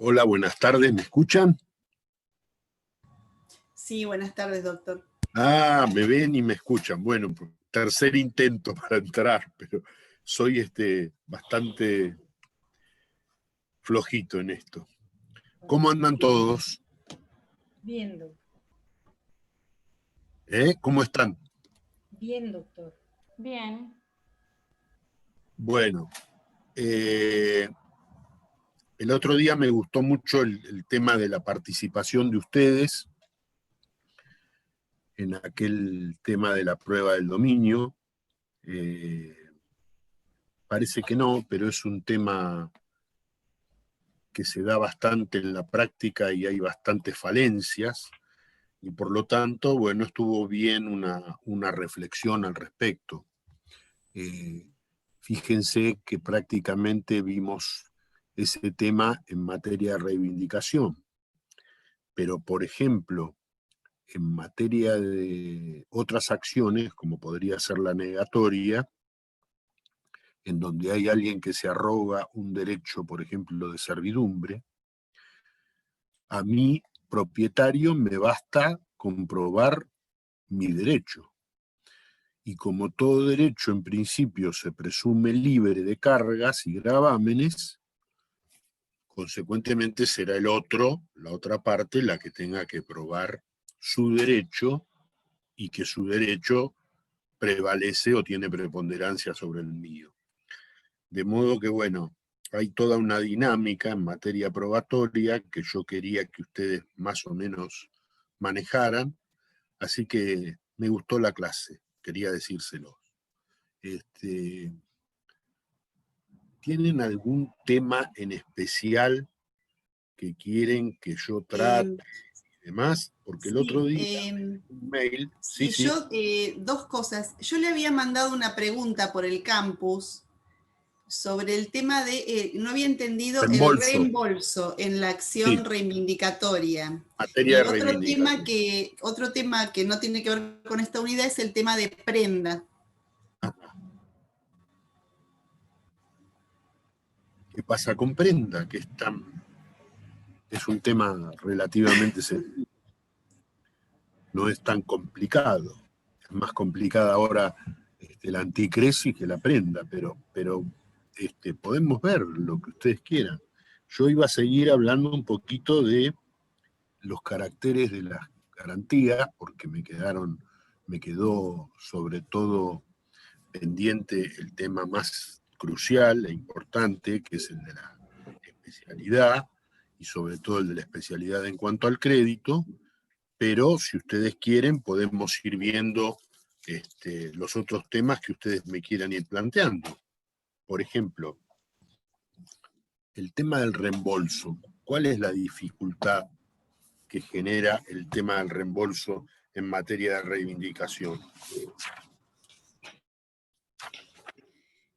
Hola, buenas tardes, ¿me escuchan? Sí, buenas tardes, doctor. Me ven y me escuchan. Bueno, tercer intento para entrar, pero soy bastante flojito en esto. ¿Cómo andan todos? Bien, doctor. ¿Cómo están? Bien, doctor. Bien. Bueno, el otro día me gustó mucho el tema de la participación de ustedes en aquel tema de la prueba del dominio. Parece que no, pero es un tema que se da bastante en la práctica y hay bastantes falencias, y por lo tanto, bueno, estuvo bien una reflexión al respecto. Fíjense que prácticamente vimos ese tema en materia de reivindicación, pero por ejemplo, en materia de otras acciones, como podría ser la negatoria, en donde hay alguien que se arroga un derecho, por ejemplo, de servidumbre, a mí, propietario, me basta comprobar mi derecho. Y como todo derecho en principio se presume libre de cargas y gravámenes, consecuentemente será el otro, la otra parte, la que tenga que probar su derecho, y que su derecho prevalece o tiene preponderancia sobre el mío. De modo que, bueno, hay toda una dinámica en materia probatoria que yo quería que ustedes más o menos manejaran, así que me gustó la clase, quería decírselo. ¿Tienen algún tema en especial que quieren que yo trate y demás? Porque el otro día un mail... Sí, yo, dos cosas. Yo le había mandado una pregunta por el campus sobre el tema de, no había entendido reembolso. El reembolso en la acción reivindicatoria. Materia y de reivindicación. otro tema que no tiene que ver con esta unidad es el tema de prenda. ¿Qué pasa con prenda? Que es un tema relativamente sencillo. No es tan complicado. Es más complicada ahora la anticresis que la prenda, pero podemos ver lo que ustedes quieran. Yo iba a seguir hablando un poquito de los caracteres de las garantías, porque me quedó sobre todo pendiente el tema más crucial e importante, que es el de la especialidad, y sobre todo el de la especialidad en cuanto al crédito, pero si ustedes quieren podemos ir viendo los otros temas que ustedes me quieran ir planteando. Por ejemplo, el tema del reembolso. ¿Cuál es la dificultad que genera el tema del reembolso en materia de reivindicación?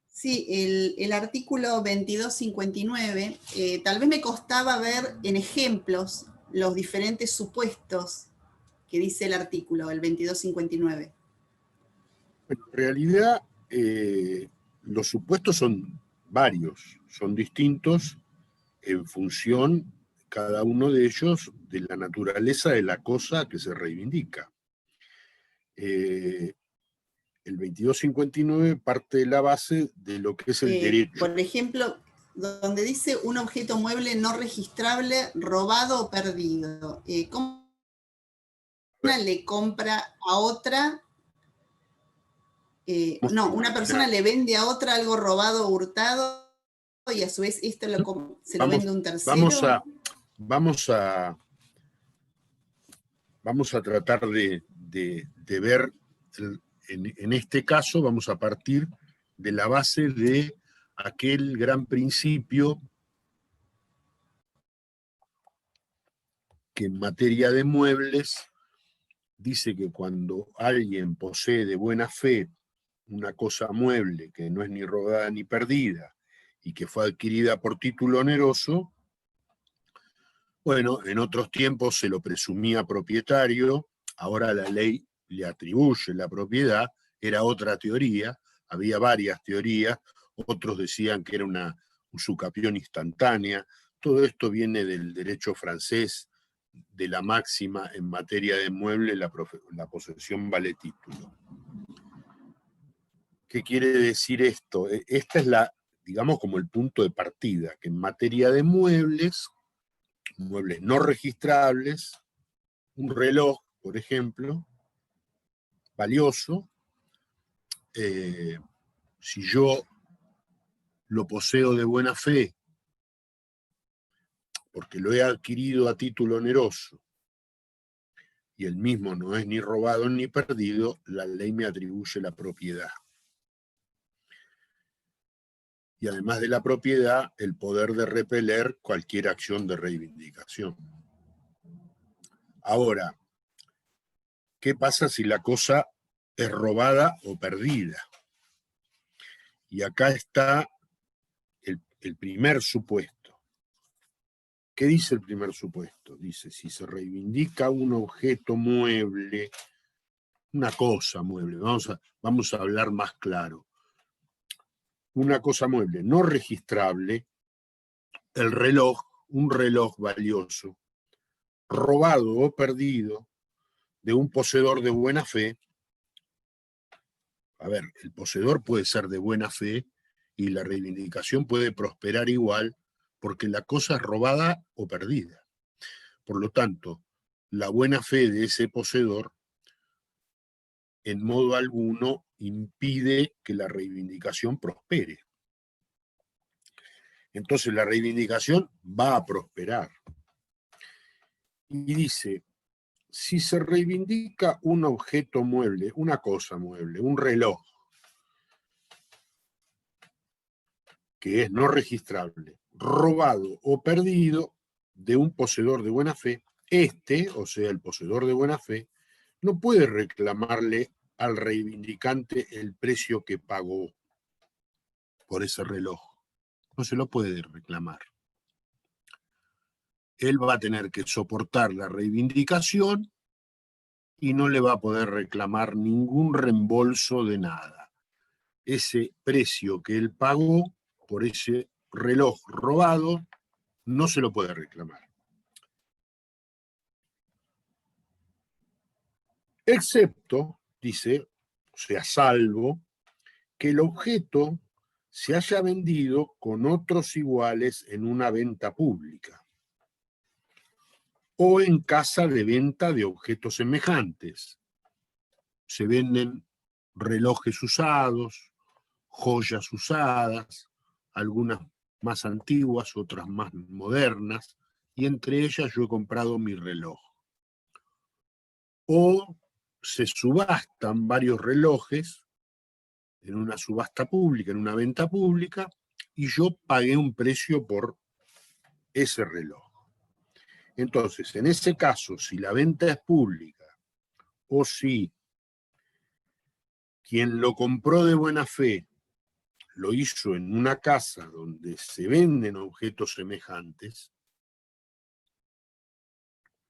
Sí, el artículo 2259, tal vez me costaba ver en ejemplos los diferentes supuestos que dice el artículo, el 2259. Bueno, en realidad, los supuestos son varios, son distintos en función, cada uno de ellos, de la naturaleza de la cosa que se reivindica. El 2259 parte de la base de lo que es el derecho. Por ejemplo, donde dice un objeto mueble no registrable, robado o perdido. ¿Cómo una le compra a otra? Una persona le vende a otra algo robado o hurtado y a su vez esto se lo vende a un tercero. Vamos a tratar de ver, en este caso vamos a partir de la base de aquel gran principio que en materia de muebles dice que cuando alguien posee de buena fe una cosa mueble que no es ni robada ni perdida y que fue adquirida por título oneroso, bueno, en otros tiempos se lo presumía propietario, ahora la ley le atribuye la propiedad, era otra teoría, había varias teorías, otros decían que era una usucapión instantánea, Todo esto viene del derecho francés, de la máxima en materia de mueble, la posesión vale título. ¿Qué quiere decir esto? Esta es digamos, como el punto de partida, que en materia de muebles no registrables, un reloj, por ejemplo, valioso, si yo lo poseo de buena fe, porque lo he adquirido a título oneroso, y el mismo no es ni robado ni perdido, la ley me atribuye la propiedad. Y además de la propiedad, el poder de repeler cualquier acción de reivindicación. Ahora, ¿qué pasa si la cosa es robada o perdida? Y acá está el primer supuesto. ¿Qué dice el primer supuesto? Dice, si se reivindica un objeto mueble, una cosa mueble, vamos a hablar más claro. Una cosa mueble no registrable, un reloj valioso, robado o perdido de un poseedor de buena fe. A ver, el poseedor puede ser de buena fe y la reivindicación puede prosperar igual porque la cosa es robada o perdida. Por lo tanto, la buena fe de ese poseedor en modo alguno impide que la reivindicación prospere. Entonces la reivindicación va a prosperar. Y dice, si se reivindica un objeto mueble, una cosa mueble, un reloj, que es no registrable, robado o perdido de un poseedor de buena fe, o sea, el poseedor de buena fe, no puede reclamarle al reivindicante el precio que pagó por ese reloj. No se lo puede reclamar. Él va a tener que soportar la reivindicación y no le va a poder reclamar ningún reembolso de nada. Ese precio que él pagó por ese reloj robado no se lo puede reclamar. Excepto, dice, o sea, salvo, que el objeto se haya vendido con otros iguales en una venta pública o en casa de venta de objetos semejantes. Se venden relojes usados, joyas usadas, algunas más antiguas, otras más modernas, y entre ellas yo he comprado mi reloj. O se subastan varios relojes en una subasta pública, en una venta pública, y yo pagué un precio por ese reloj. Entonces, en ese caso, si la venta es pública o si quien lo compró de buena fe lo hizo en una casa donde se venden objetos semejantes,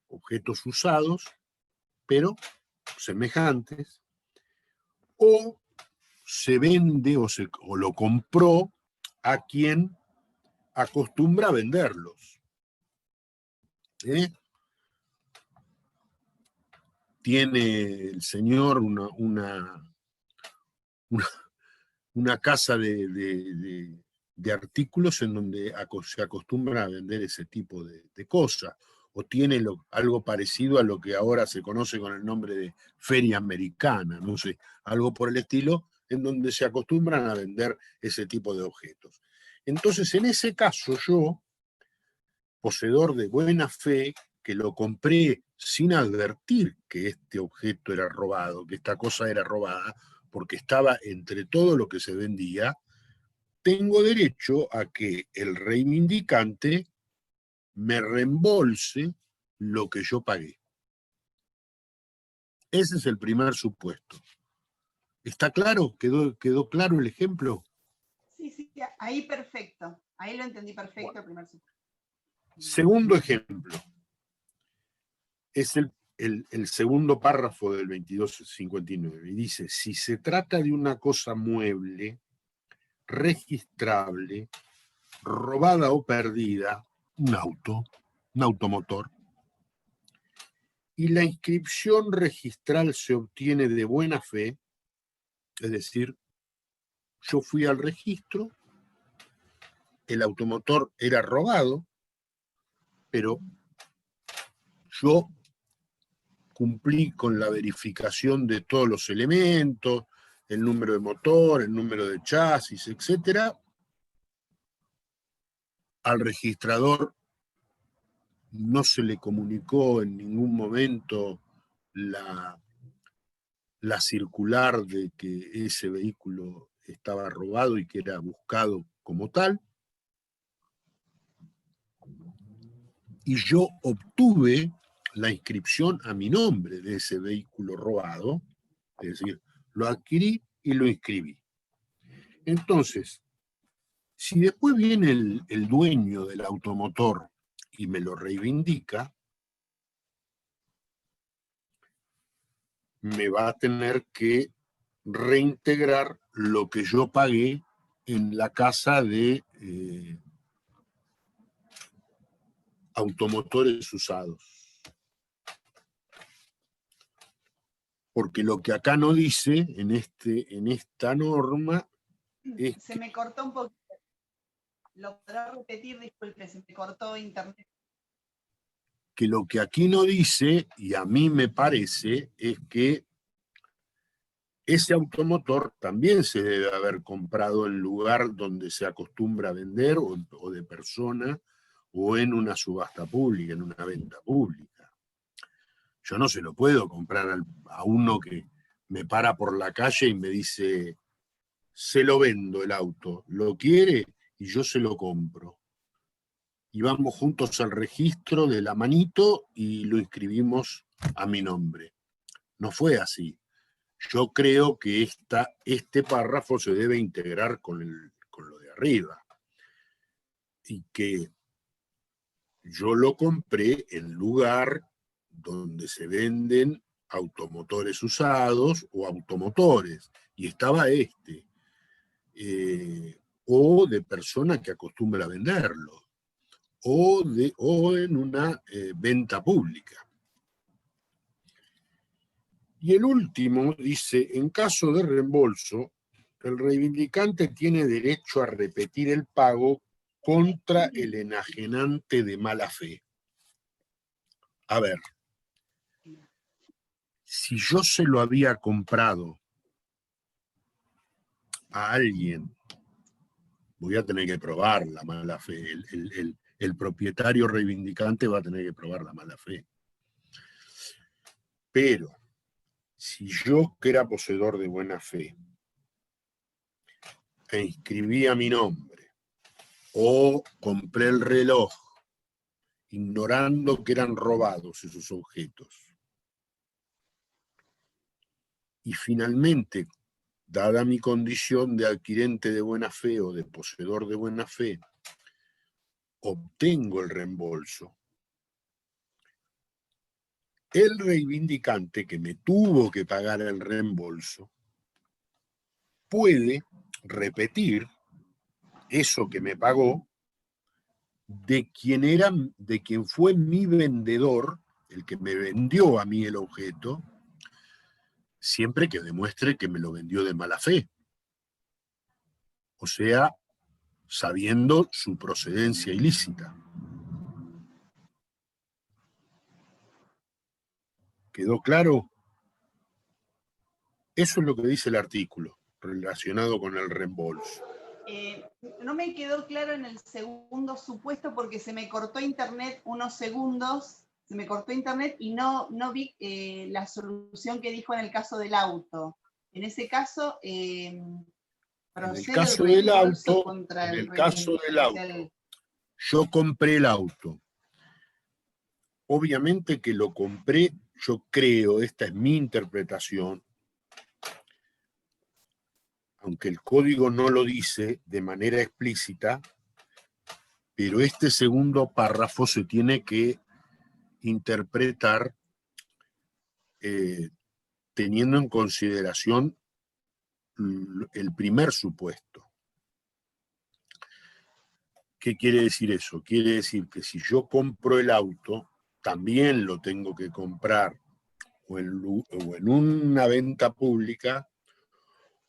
objetos usados, pero semejantes, o se vende o lo compró a quien acostumbra a venderlos. Tiene el señor una casa de artículos en donde se acostumbra a vender ese tipo de cosas, o tiene algo parecido a lo que ahora se conoce con el nombre de feria americana, no sé, algo por el estilo, en donde se acostumbran a vender ese tipo de objetos. Entonces, en ese caso, yo, poseedor de buena fe, que lo compré sin advertir que este objeto era robado, que esta cosa era robada, porque estaba entre todo lo que se vendía, tengo derecho a que el reivindicante me reembolse lo que yo pagué. Ese es el primer supuesto. ¿Está claro? ¿Quedó claro el ejemplo? Sí, ahí perfecto. Ahí lo entendí perfecto, bueno. El primer supuesto. Segundo ejemplo. Es el segundo párrafo del 2259. Y dice, si se trata de una cosa mueble, registrable, robada o perdida, un automotor, y la inscripción registral se obtiene de buena fe, es decir, yo fui al registro, el automotor era robado, pero yo cumplí con la verificación de todos los elementos, el número de motor, el número de chasis, etc. Al registrador no se le comunicó en ningún momento la circular de que ese vehículo estaba robado y que era buscado como tal. Y yo obtuve la inscripción a mi nombre de ese vehículo robado, es decir, lo adquirí y lo inscribí. Entonces, si después viene el dueño del automotor y me lo reivindica, me va a tener que reintegrar lo que yo pagué en la casa de automotores usados. Porque lo que acá no dice en esta norma es Se me cortó un poquito. ¿Lo podrá repetir? Disculpe, se me cortó internet. que lo que aquí no dice, y a mí me parece, es que ese automotor también se debe haber comprado en lugar donde se acostumbra a vender, o de persona, o en una subasta pública, en una venta pública. Yo no se lo puedo comprar a uno que me para por la calle y me dice, se lo vendo el auto, lo quiere y yo se lo compro. Y vamos juntos al registro de la manito y lo inscribimos a mi nombre. No fue así. Yo creo que este párrafo se debe integrar con lo de arriba. Y que yo lo compré en lugar donde se venden automotores usados o automotores. Y estaba o de persona que acostumbra a venderlo, o en una venta pública. Y el último dice, en caso de reembolso, el reivindicante tiene derecho a repetir el pago contra el enajenante de mala fe. A ver, si yo se lo había comprado a alguien, voy a tener que probar la mala fe. El propietario reivindicante va a tener que probar la mala fe. Pero si yo, que era poseedor de buena fe, e inscribí a mi nombre, o compré el reloj, ignorando que eran robados esos objetos, y finalmente, dada mi condición de adquirente de buena fe o de poseedor de buena fe, obtengo el reembolso, el reivindicante que me tuvo que pagar el reembolso puede repetir eso que me pagó de quien fue mi vendedor, el que me vendió a mí el objeto, siempre que demuestre que me lo vendió de mala fe. O sea, sabiendo su procedencia ilícita. ¿Quedó claro? Eso es lo que dice el artículo relacionado con el reembolso. No me quedó claro en el segundo supuesto porque se me cortó internet unos segundos, se me cortó internet y no vi la solución que dijo en el caso del auto. En ese caso, procede el reembolso contra el caso del auto, yo compré el auto. Obviamente que lo compré, yo creo, esta es mi interpretación, aunque el código no lo dice de manera explícita, pero este segundo párrafo se tiene que interpretar teniendo en consideración el primer supuesto. ¿Qué quiere decir eso? Quiere decir que si yo compro el auto, también lo tengo que comprar o en una venta pública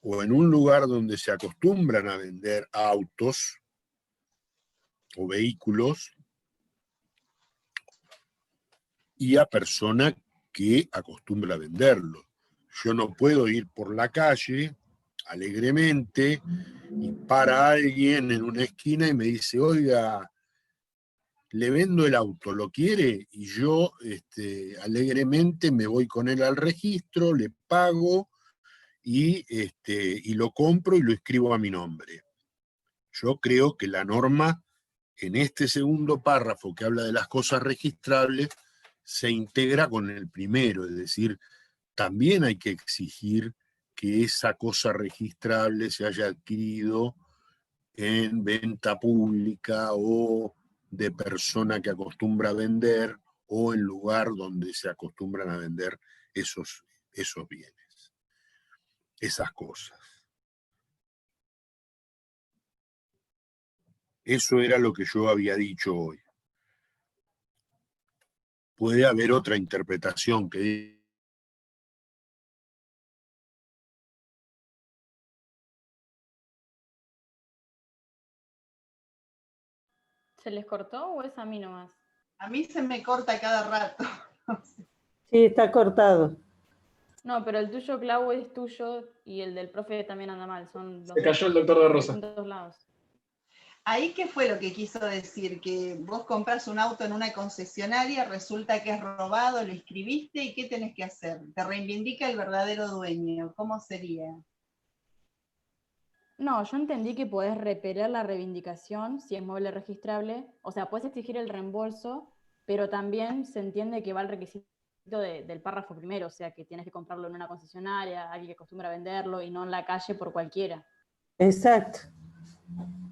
o en un lugar donde se acostumbran a vender autos o vehículos y a persona que acostumbra a venderlo. Yo no puedo ir por la calle alegremente y para alguien en una esquina y me dice, oiga, le vendo el auto, ¿lo quiere? Y yo alegremente me voy con él al registro, le pago y lo compro y lo escribo a mi nombre. Yo creo que la norma, en este segundo párrafo que habla de las cosas registrables, se integra con el primero, es decir, también hay que exigir que esa cosa registrable se haya adquirido en venta pública o de persona que acostumbra a vender o en lugar donde se acostumbran a vender esos bienes, esas cosas. Eso era lo que yo había dicho hoy. Puede haber otra interpretación que... ¿Se les cortó o es a mí nomás? A mí se me corta cada rato. Sí, está cortado. No, pero el tuyo, Clau, es tuyo y el del profe también anda mal. Son los Se cayó el doctor de Rosa. distintos lados. Ahí, ¿qué fue lo que quiso decir? Que vos compras un auto en una concesionaria, resulta que es robado, lo inscribiste, ¿y qué tenés que hacer? Te reivindica el verdadero dueño. ¿Cómo sería? No, yo entendí que podés repeler la reivindicación si es mueble registrable. O sea, podés exigir el reembolso, pero también se entiende que va el requisito del párrafo primero, o sea, que tienes que comprarlo en una concesionaria, alguien que acostumbra a venderlo y no en la calle por cualquiera. Exacto.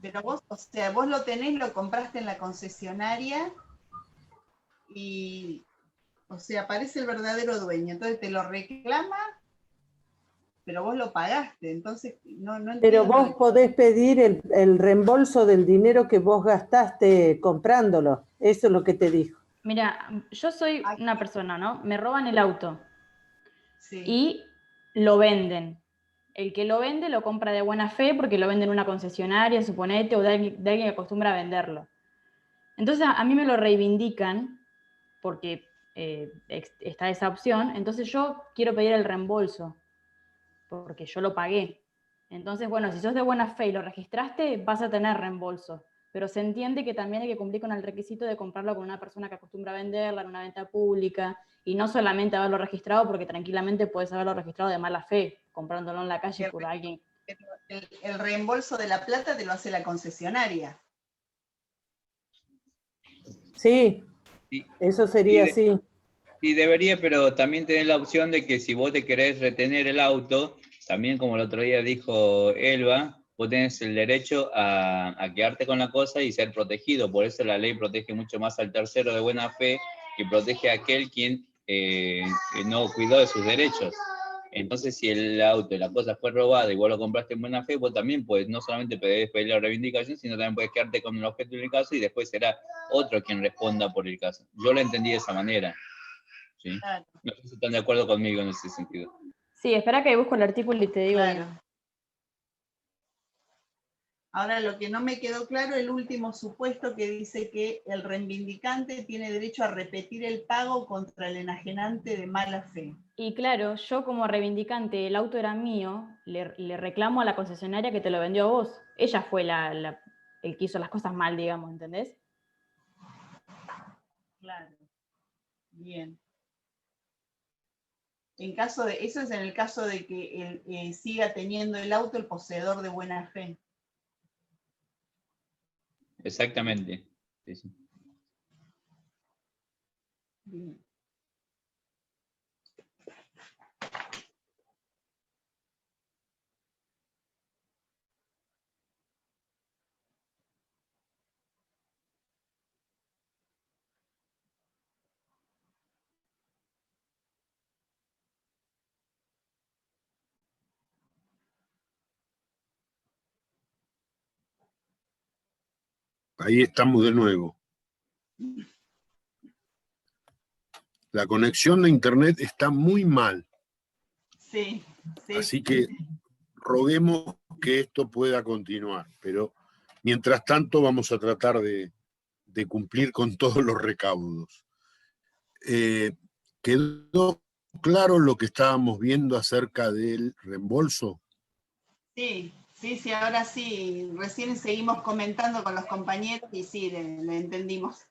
Pero vos, o sea, vos lo tenés, lo compraste en la concesionaria y, o sea, aparece el verdadero dueño. Entonces te lo reclama, pero vos lo pagaste. Entonces, no Pero entiendo. vos podés pedir el reembolso del dinero que vos gastaste comprándolo. Eso es lo que te dijo. Mira, yo soy una persona, ¿no? Me roban el auto Sí. y lo venden. El que lo vende lo compra de buena fe porque lo vende en una concesionaria, suponete, o de alguien que acostumbra a venderlo. Entonces a mí me lo reivindican porque está esa opción, entonces yo quiero pedir el reembolso porque yo lo pagué. Entonces, bueno, si sos de buena fe y lo registraste, vas a tener reembolso. Pero se entiende que también hay que cumplir con el requisito de comprarlo con una persona que acostumbra a venderla en una venta pública y no solamente haberlo registrado, porque tranquilamente puedes haberlo registrado de mala fe, comprándolo en la calle por alguien. El reembolso de la plata te lo hace la concesionaria. Sí, Sí, eso sería así. sí, debería, pero también tener la opción de que si vos te querés retener el auto, también como el otro día dijo Elba, vos tenés el derecho a quedarte con la cosa y ser protegido. Por eso la ley protege mucho más al tercero de buena fe que protege a aquel quien no cuidó de sus derechos. Entonces, si el auto y la cosa fue robada y vos lo compraste en buena fe, vos también puedes, no solamente podés pedir la reivindicación, sino también puedes quedarte con el objeto del caso y después será otro quien responda por el caso. Yo lo entendí de esa manera. ¿Sí? Claro. No sé si están de acuerdo conmigo en ese sentido. Sí, espera que busco el artículo y te digo Claro. bien. Ahora, lo que no me quedó claro, el último supuesto que dice que el reivindicante tiene derecho a repetir el pago contra el enajenante de mala fe. Y claro, yo como reivindicante, el auto era mío, le reclamo a la concesionaria que te lo vendió a vos. Ella fue el que hizo las cosas mal, digamos, ¿entendés? Claro. Bien. En caso de, eso es en el caso de que él, siga teniendo el auto el poseedor de buena fe. Exactamente. Sí, sí. Bien. Ahí estamos de nuevo. La conexión de internet está muy mal, Sí, sí. así que roguemos que esto pueda continuar, pero mientras tanto vamos a tratar de cumplir con todos los recaudos. ¿Quedó claro lo que estábamos viendo acerca del reembolso? Sí, sí, sí, ahora sí. Recién seguimos comentando con los compañeros y sí, le entendimos.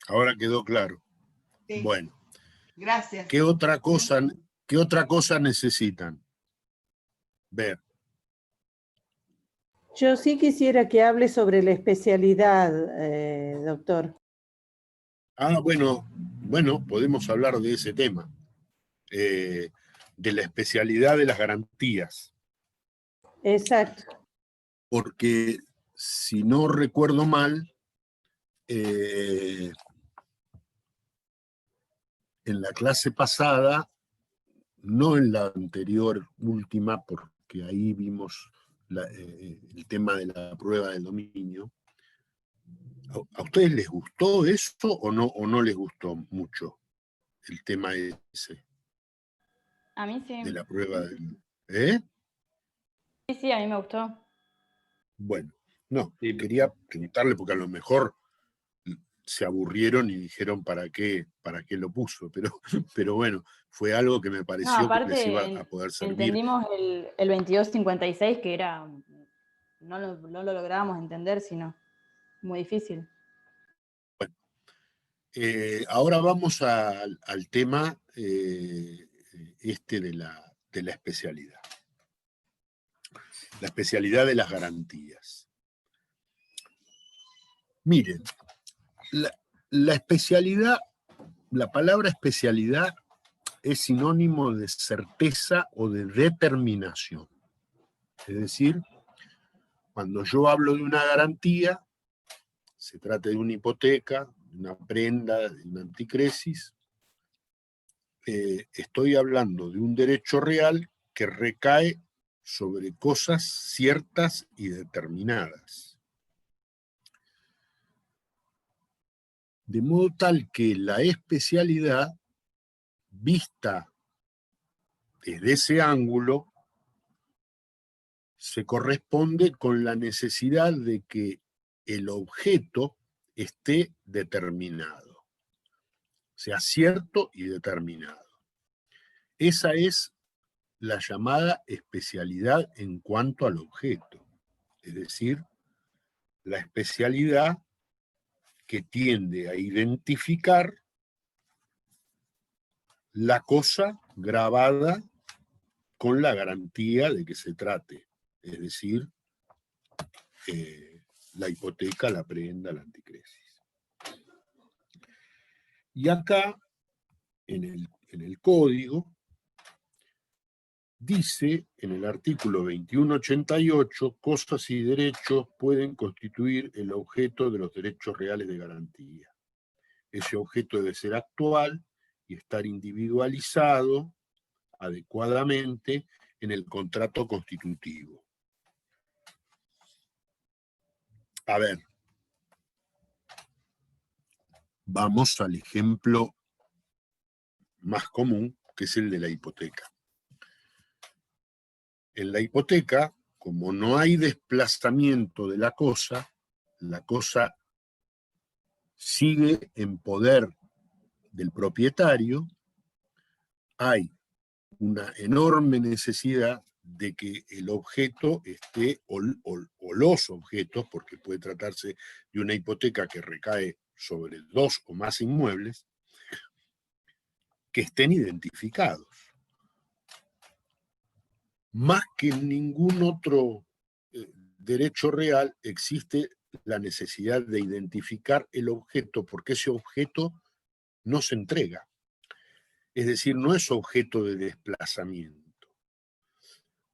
Ahora quedó claro. Sí, Bueno, gracias. ¿qué otra cosa necesitan ver? Yo sí quisiera que hable sobre la especialidad, doctor. Bueno, podemos hablar de ese tema, de la especialidad de las garantías, Exacto. porque si no recuerdo mal, en la clase pasada, no en la anterior última, porque ahí vimos el tema de la prueba del dominio. ¿A ustedes les gustó eso o no les gustó mucho el tema ese A mí sí. de la prueba del... ¿Eh? Sí, a mí me gustó. Bueno, no, Sí. quería preguntarle porque a lo mejor se aburrieron y dijeron para qué lo puso, pero bueno, fue algo que me No, pareció que les iba aparte a poder servir. entendimos el 2256, que era, no lo lográbamos entender, sino muy difícil. Ahora vamos al tema de la especialidad. La especialidad de las garantías. Miren, la especialidad, la palabra especialidad es sinónimo de certeza o de determinación. Es decir, cuando yo hablo de una garantía, se trata de una hipoteca, de una prenda, de una anticresis, estoy hablando de un derecho real que recae sobre cosas ciertas y determinadas. De modo tal que la especialidad, vista desde ese ángulo, se corresponde con la necesidad de que el objeto esté determinado, sea cierto y determinado. Esa es la llamada especialidad en cuanto al objeto, es decir, la especialidad que tiende a identificar la cosa grabada con la garantía de que se trate, es decir, la hipoteca, la prenda, la anticresis. Y acá, en el código, dice en el artículo 2188, cosas y derechos pueden constituir el objeto de los derechos reales de garantía. Ese objeto debe ser actual y estar individualizado adecuadamente en el contrato constitutivo. A ver, vamos al ejemplo más común, que es el de la hipoteca. En la hipoteca, como no hay desplazamiento de la cosa sigue en poder del propietario, hay una enorme necesidad de que el objeto esté, o los objetos, porque puede tratarse de una hipoteca que recae sobre 2 o más inmuebles, que estén identificados. Más que en ningún otro derecho real existe la necesidad de identificar el objeto, porque ese objeto no se entrega. Es decir, no es objeto de desplazamiento.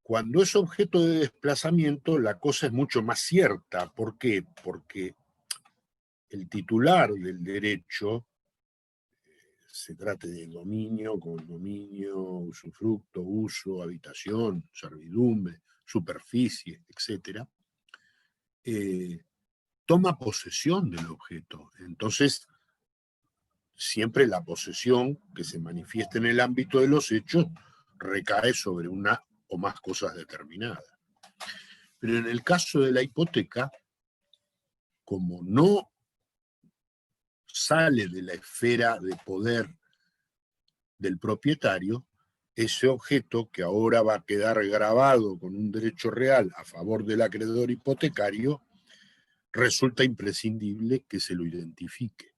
Cuando es objeto de desplazamiento, la cosa es mucho más cierta. ¿Por qué? Porque el titular del derecho, se trate de dominio, condominio, usufructo, uso, habitación, servidumbre, superficie, etc., toma posesión del objeto. Entonces, siempre la posesión que se manifiesta en el ámbito de los hechos recae sobre una o más cosas determinadas. Pero en el caso de la hipoteca, como no sale de la esfera de poder del propietario, ese objeto que ahora va a quedar grabado con un derecho real a favor del acreedor hipotecario, resulta imprescindible que se lo identifique.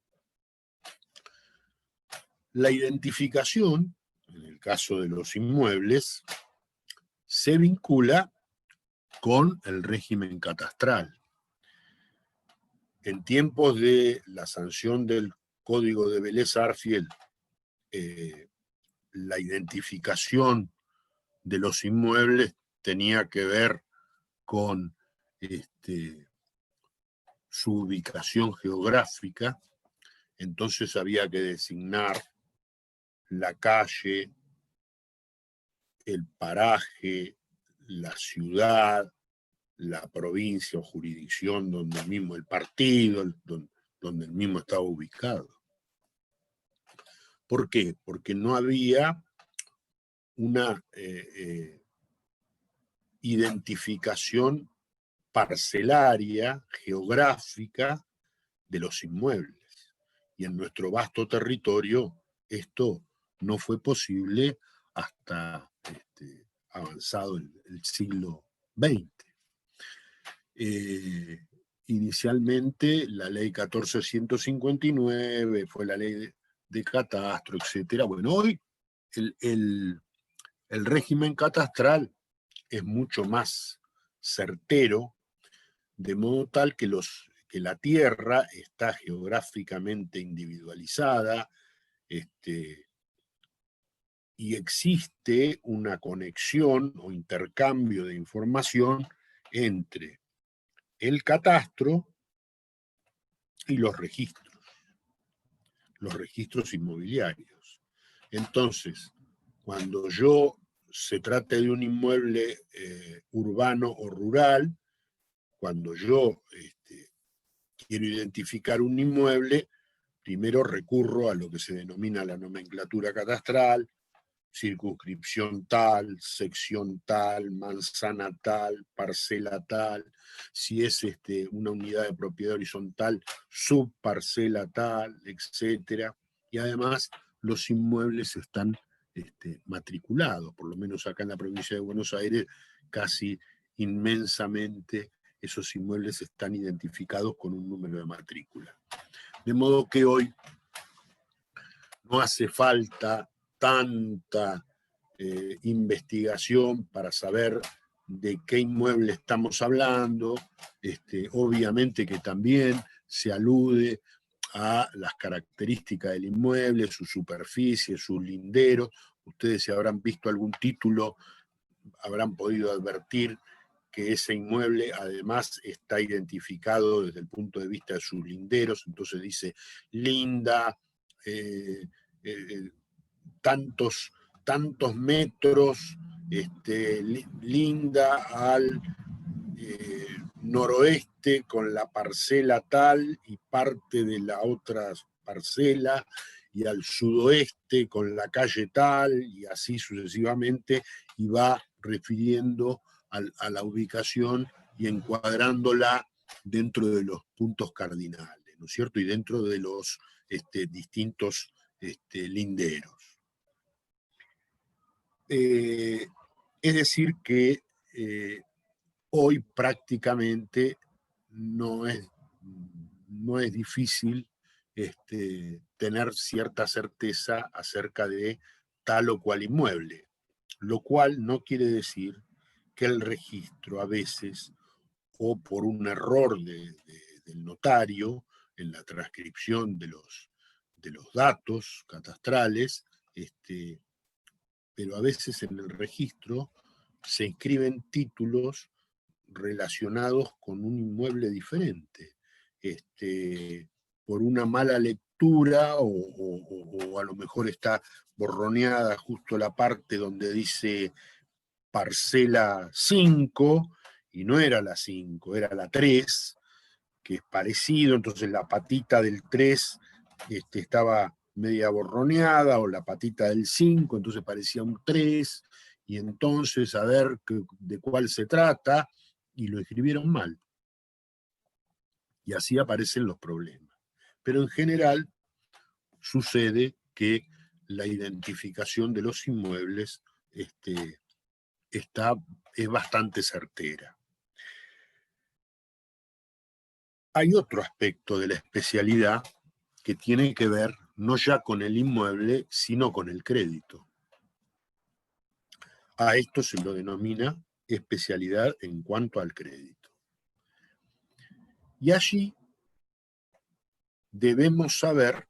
La identificación, en el caso de los inmuebles, se vincula con el régimen catastral. En tiempos de la sanción del Código de Vélez-Arfiel, la identificación de los inmuebles tenía que ver con su ubicación geográfica, entonces había que designar la calle, el paraje, la ciudad, la provincia o jurisdicción donde el mismo el partido, donde el mismo estaba ubicado. ¿Por qué? Porque no había una identificación parcelaria, geográfica de los inmuebles. Y en nuestro vasto territorio esto no fue posible hasta avanzado el siglo XX. Inicialmente la ley 1459 fue la ley de catastro, etc. Bueno, hoy el régimen catastral es mucho más certero, de modo tal que la tierra está geográficamente individualizada, y existe una conexión o intercambio de información entre el catastro y los registros inmobiliarios. Entonces, cuando se trate de un inmueble urbano o rural, cuando yo quiero identificar un inmueble, primero recurro a lo que se denomina la nomenclatura catastral, circunscripción tal, sección tal, manzana tal, parcela tal, si es una unidad de propiedad horizontal, subparcela tal, etc. Y además los inmuebles están matriculados, por lo menos acá en la provincia de Buenos Aires, casi inmensamente esos inmuebles están identificados con un número de matrícula. De modo que hoy no hace falta tanta investigación para saber de qué inmueble estamos hablando. Obviamente que también se alude a las características del inmueble, su superficie, sus linderos. Ustedes, si habrán visto algún título, habrán podido advertir que ese inmueble además está identificado desde el punto de vista de sus linderos, entonces dice linda, tantos metros, linda al noroeste con la parcela tal y parte de la otra parcela, y al sudoeste con la calle tal, y así sucesivamente, y va refiriendo a la ubicación y encuadrándola dentro de los puntos cardinales, ¿no es cierto? Y dentro de los distintos linderos. Es decir que hoy prácticamente no es difícil tener cierta certeza acerca de tal o cual inmueble, lo cual no quiere decir que el registro a veces, o por un error del notario en la transcripción de los datos catastrales, pero a veces en el registro se inscriben títulos relacionados con un inmueble diferente, por una mala lectura o a lo mejor está borroneada justo la parte donde dice parcela 5 y no era la 5, era la 3, que es parecido, entonces la patita del 3 estaba media borroneada, o la patita del 5, entonces parecía un 3, y entonces a ver de cuál se trata, y lo escribieron mal. Y así aparecen los problemas. Pero en general sucede que la identificación de los inmuebles es bastante certera. Hay otro aspecto de la especialidad que tiene que ver no ya con el inmueble, sino con el crédito. A esto se lo denomina especialidad en cuanto al crédito. Y allí debemos saber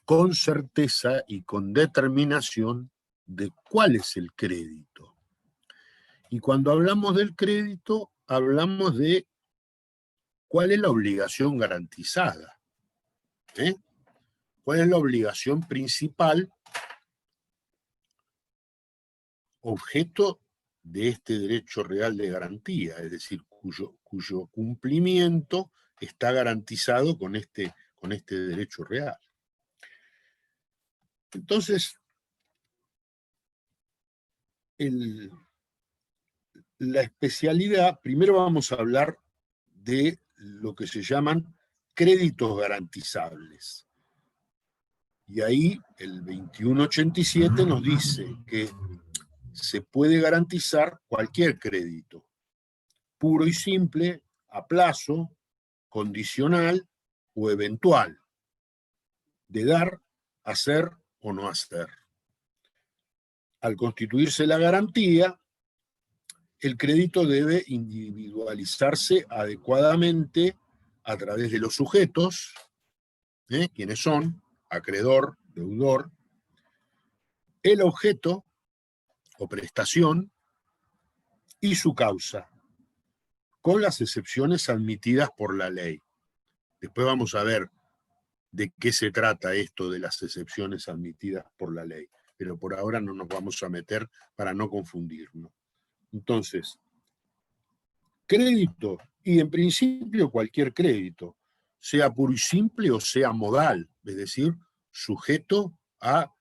con certeza y con determinación de cuál es el crédito. Y cuando hablamos del crédito, hablamos de cuál es la obligación garantizada. ¿Cuál es la obligación principal, objeto de este derecho real de garantía? Es decir, cuyo cumplimiento está garantizado con este derecho real. Entonces, la especialidad, primero vamos a hablar de lo que se llaman créditos garantizables. Y ahí el 2187 nos dice que se puede garantizar cualquier crédito, puro y simple, a plazo, condicional o eventual, de dar, hacer o no hacer. Al constituirse la garantía, el crédito debe individualizarse adecuadamente a través de los sujetos, quienes son acreedor, deudor, el objeto o prestación y su causa, con las excepciones admitidas por la ley. Después vamos a ver de qué se trata esto de las excepciones admitidas por la ley, pero por ahora no nos vamos a meter para no confundirnos. Entonces, crédito, y en principio cualquier crédito, sea puro y simple o sea modal, es decir, sujeto a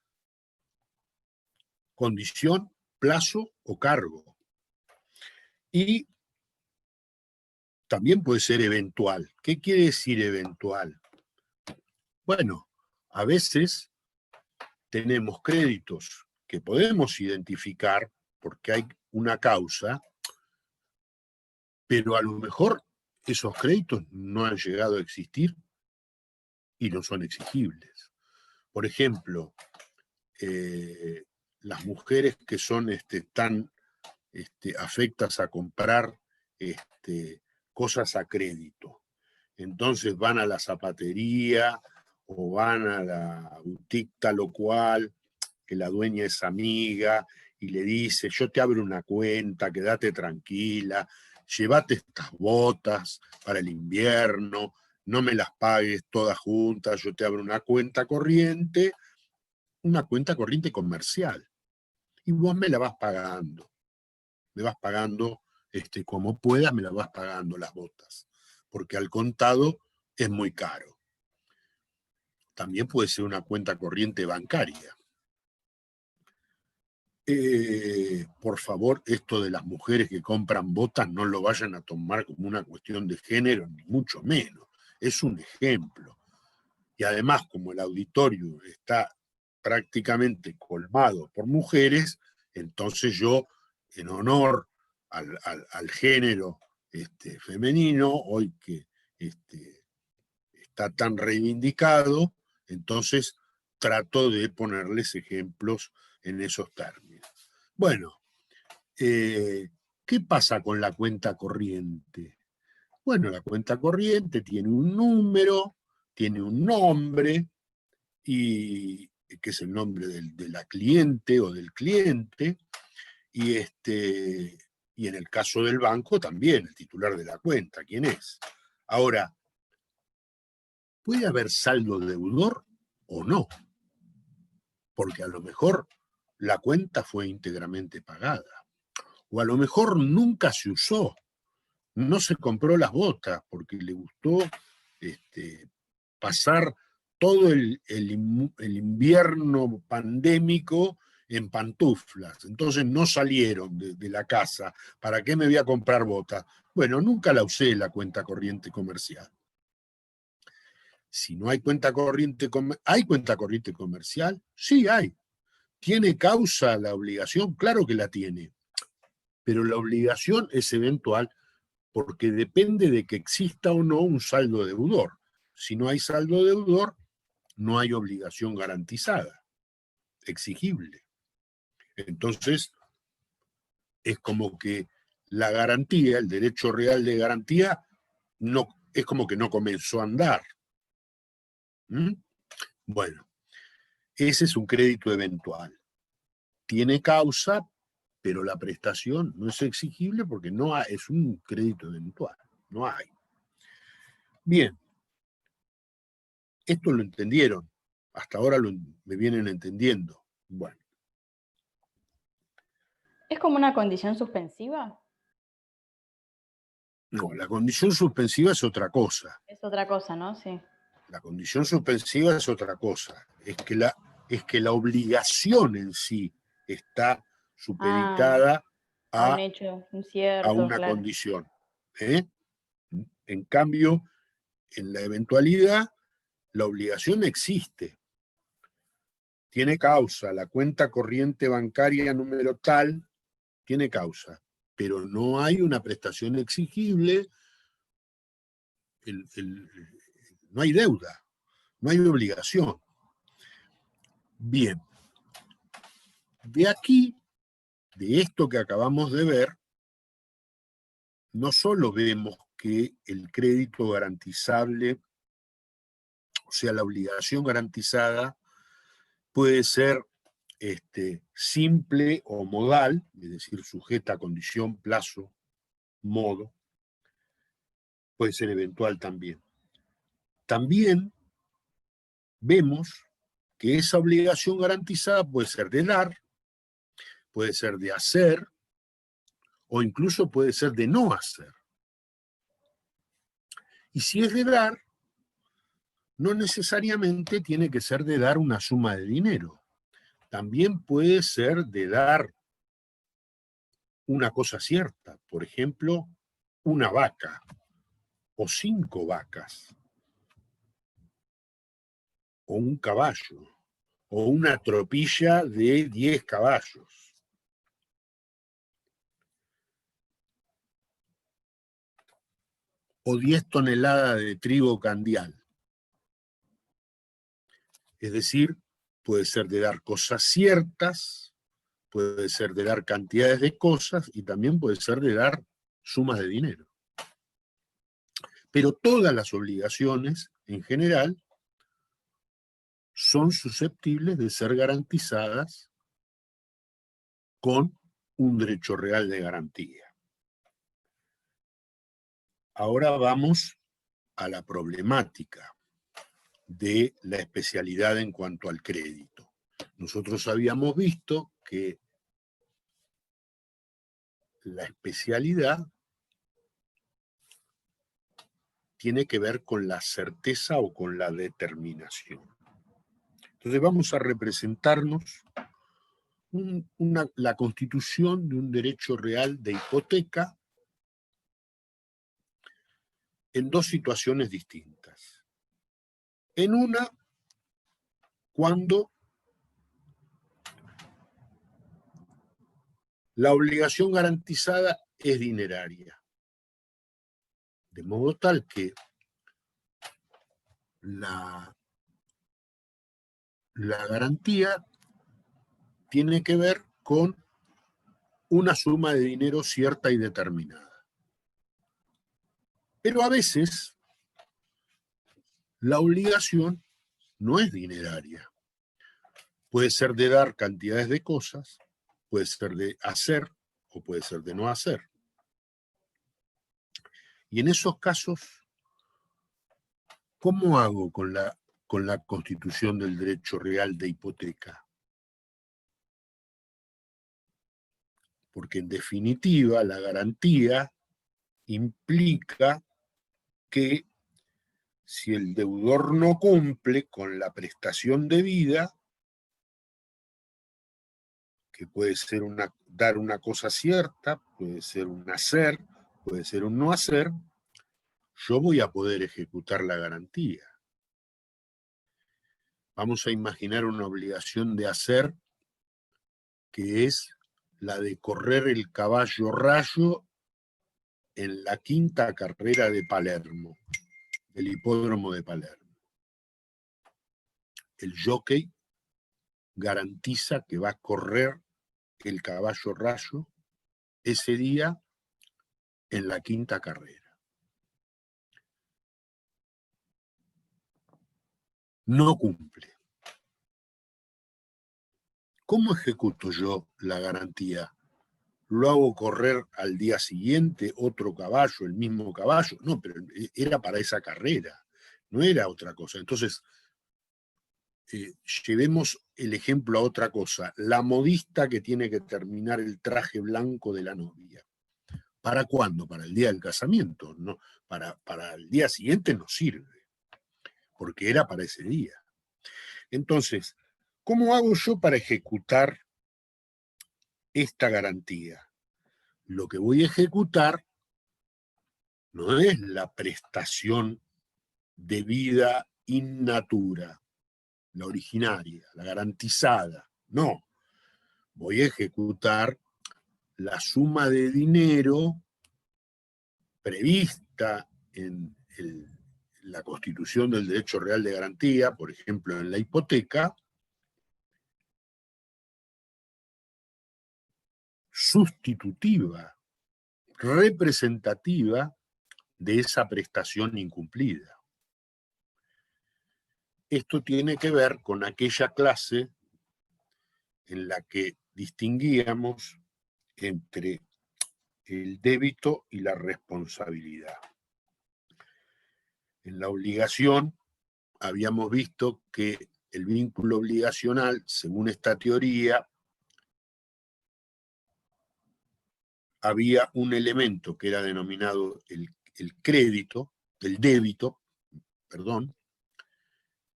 condición, plazo o cargo. Y también puede ser eventual. ¿Qué quiere decir eventual? Bueno, a veces tenemos créditos que podemos identificar porque hay una causa, pero a lo mejor esos créditos no han llegado a existir y no son exigibles. Por ejemplo, las mujeres que son tan afectas a comprar cosas a crédito. Entonces van a la zapatería o van a la boutique tal o cual, que la dueña es amiga, y le dice, yo te abro una cuenta, quédate tranquila, llévate estas botas para el invierno, no me las pagues todas juntas, yo te abro una cuenta corriente comercial, y vos me la vas pagando. Me vas pagando como puedas, me la vas pagando las botas, porque al contado es muy caro. También puede ser una cuenta corriente bancaria. Por favor, esto de las mujeres que compran botas no lo vayan a tomar como una cuestión de género, ni mucho menos. Es un ejemplo. Y además, como el auditorio está prácticamente colmado por mujeres, entonces yo, en honor al género femenino, hoy que está tan reivindicado, entonces trato de ponerles ejemplos en esos términos. Bueno, ¿qué pasa con la cuenta corriente? Bueno, la cuenta corriente tiene un número, tiene un nombre, y que es el nombre de la cliente o del cliente, y en el caso del banco también, el titular de la cuenta, ¿quién es? Ahora, ¿puede haber saldo deudor o no? Porque a lo mejor la cuenta fue íntegramente pagada. O a lo mejor nunca se usó, no se compró las botas porque le gustó pasar todo el invierno pandémico en pantuflas. Entonces no salieron de la casa. ¿Para qué me voy a comprar botas? Bueno, nunca la usé la cuenta corriente comercial. Si no hay cuenta corriente, ¿hay cuenta corriente comercial? Sí, hay. ¿Tiene causa la obligación? Claro que la tiene. Pero la obligación es eventual porque depende de que exista o no un saldo deudor. Si no hay saldo deudor, no hay obligación garantizada, exigible. Entonces, es como que la garantía, el derecho real de garantía, no, es como que no comenzó a andar. ¿Mm? Bueno, ese es un crédito eventual. Tiene causa, pero la prestación no es exigible porque no hay, es un crédito eventual, no hay. Bien, esto lo entendieron, hasta ahora me vienen entendiendo. Bueno. ¿Es como una condición suspensiva? No, la condición suspensiva es otra cosa. Es otra cosa, ¿no? Sí. La condición suspensiva es otra cosa. Es que la obligación en sí está supeditada a un hecho, un cierto, a una claro. condición. En cambio, en la eventualidad, la obligación existe. Tiene causa. La cuenta corriente bancaria número tal tiene causa. Pero no hay una prestación exigible, no hay deuda, no hay obligación. Bien, de aquí, de esto que acabamos de ver, no solo vemos que el crédito garantizable, o sea, la obligación garantizada, puede ser simple o modal, es decir, sujeta a condición, plazo, modo, puede ser eventual también. También vemos que esa obligación garantizada puede ser de dar, puede ser de hacer, o incluso puede ser de no hacer. Y si es de dar, no necesariamente tiene que ser de dar una suma de dinero. También puede ser de dar una cosa cierta, por ejemplo, una vaca o 5 vacas, o un caballo, o una tropilla de 10 caballos. O 10 toneladas de trigo candial. Es decir, puede ser de dar cosas ciertas, puede ser de dar cantidades de cosas y también puede ser de dar sumas de dinero. Pero todas las obligaciones, en general, son susceptibles de ser garantizadas con un derecho real de garantía. Ahora vamos a la problemática de la especialidad en cuanto al crédito. Nosotros habíamos visto que la especialidad tiene que ver con la certeza o con la determinación. Entonces vamos a representarnos la constitución de un derecho real de hipoteca en dos situaciones distintas. En una, cuando la obligación garantizada es dineraria, de modo tal que la garantía tiene que ver con una suma de dinero cierta y determinada. Pero a veces la obligación no es dineraria. Puede ser de dar cantidades de cosas, puede ser de hacer o puede ser de no hacer. Y en esos casos, ¿cómo hago con la constitución del derecho real de hipoteca? Porque en definitiva la garantía implica que si el deudor no cumple con la prestación debida, que puede ser dar una cosa cierta, puede ser un hacer, puede ser un no hacer, yo voy a poder ejecutar la garantía. Vamos a imaginar una obligación de hacer que es la de correr el caballo Rayo en la 5ª carrera de Palermo, del hipódromo de Palermo. El jockey garantiza que va a correr el caballo Rayo ese día en la 5ª carrera. No cumple. ¿Cómo ejecuto yo la garantía? ¿Lo hago correr al día siguiente otro caballo, el mismo caballo? No, pero era para esa carrera, no era otra cosa. Entonces, llevemos el ejemplo a otra cosa. La modista que tiene que terminar el traje blanco de la novia. ¿Para cuándo? Para el día del casamiento. No, para el día siguiente no sirve, porque era para ese día. Entonces, ¿cómo hago yo para ejecutar esta garantía? Lo que voy a ejecutar no es la prestación debida in natura, la originaria, la garantizada, no. Voy a ejecutar la suma de dinero prevista en la constitución del derecho real de garantía, por ejemplo en la hipoteca, sustitutiva, representativa de esa prestación incumplida. Esto tiene que ver con aquella clase en la que distinguíamos entre el débito y la responsabilidad. En la obligación habíamos visto que el vínculo obligacional, según esta teoría, había un elemento que era denominado el crédito, el débito, perdón,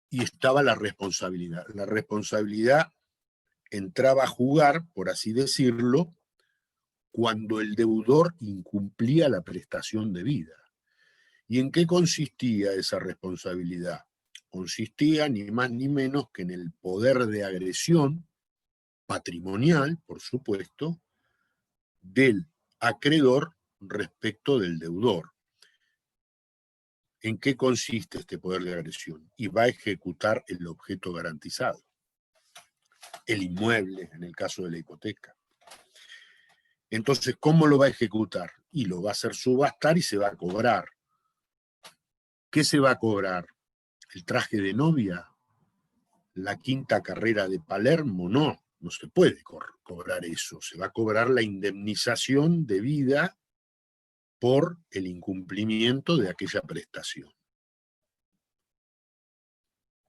y estaba la responsabilidad. La responsabilidad entraba a jugar, por así decirlo, cuando el deudor incumplía la prestación debida. ¿Y en qué consistía esa responsabilidad? Consistía ni más ni menos que en el poder de agresión patrimonial, por supuesto, del acreedor respecto del deudor. ¿En qué consiste este poder de agresión? Y va a ejecutar el objeto garantizado, el inmueble, en el caso de la hipoteca. Entonces, ¿cómo lo va a ejecutar? Y lo va a hacer subastar y se va a cobrar. ¿Qué se va a cobrar? ¿El traje de novia? ¿La 5ª carrera de Palermo? No, no se puede cobrar eso. Se va a cobrar la indemnización debida por el incumplimiento de aquella prestación.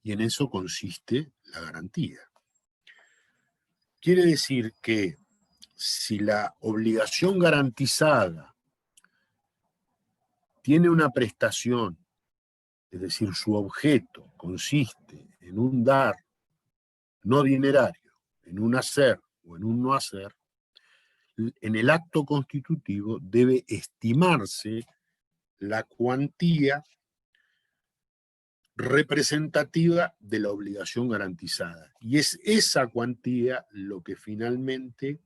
Y en eso consiste la garantía. Quiere decir que si la obligación garantizada tiene una prestación, es decir, su objeto consiste en un dar no dinerario, en un hacer o en un no hacer, en el acto constitutivo debe estimarse la cuantía representativa de la obligación garantizada. Y es esa cuantía lo que finalmente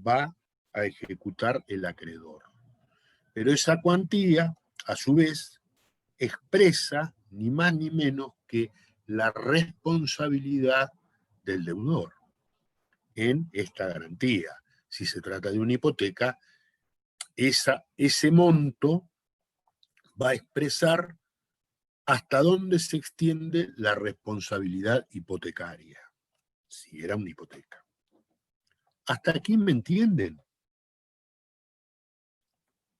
va a ejecutar el acreedor. Pero esa cuantía, a su vez, expresa ni más ni menos que la responsabilidad del deudor en esta garantía. Si se trata de una hipoteca, ese monto va a expresar hasta dónde se extiende la responsabilidad hipotecaria, si era una hipoteca. ¿Hasta aquí me entienden?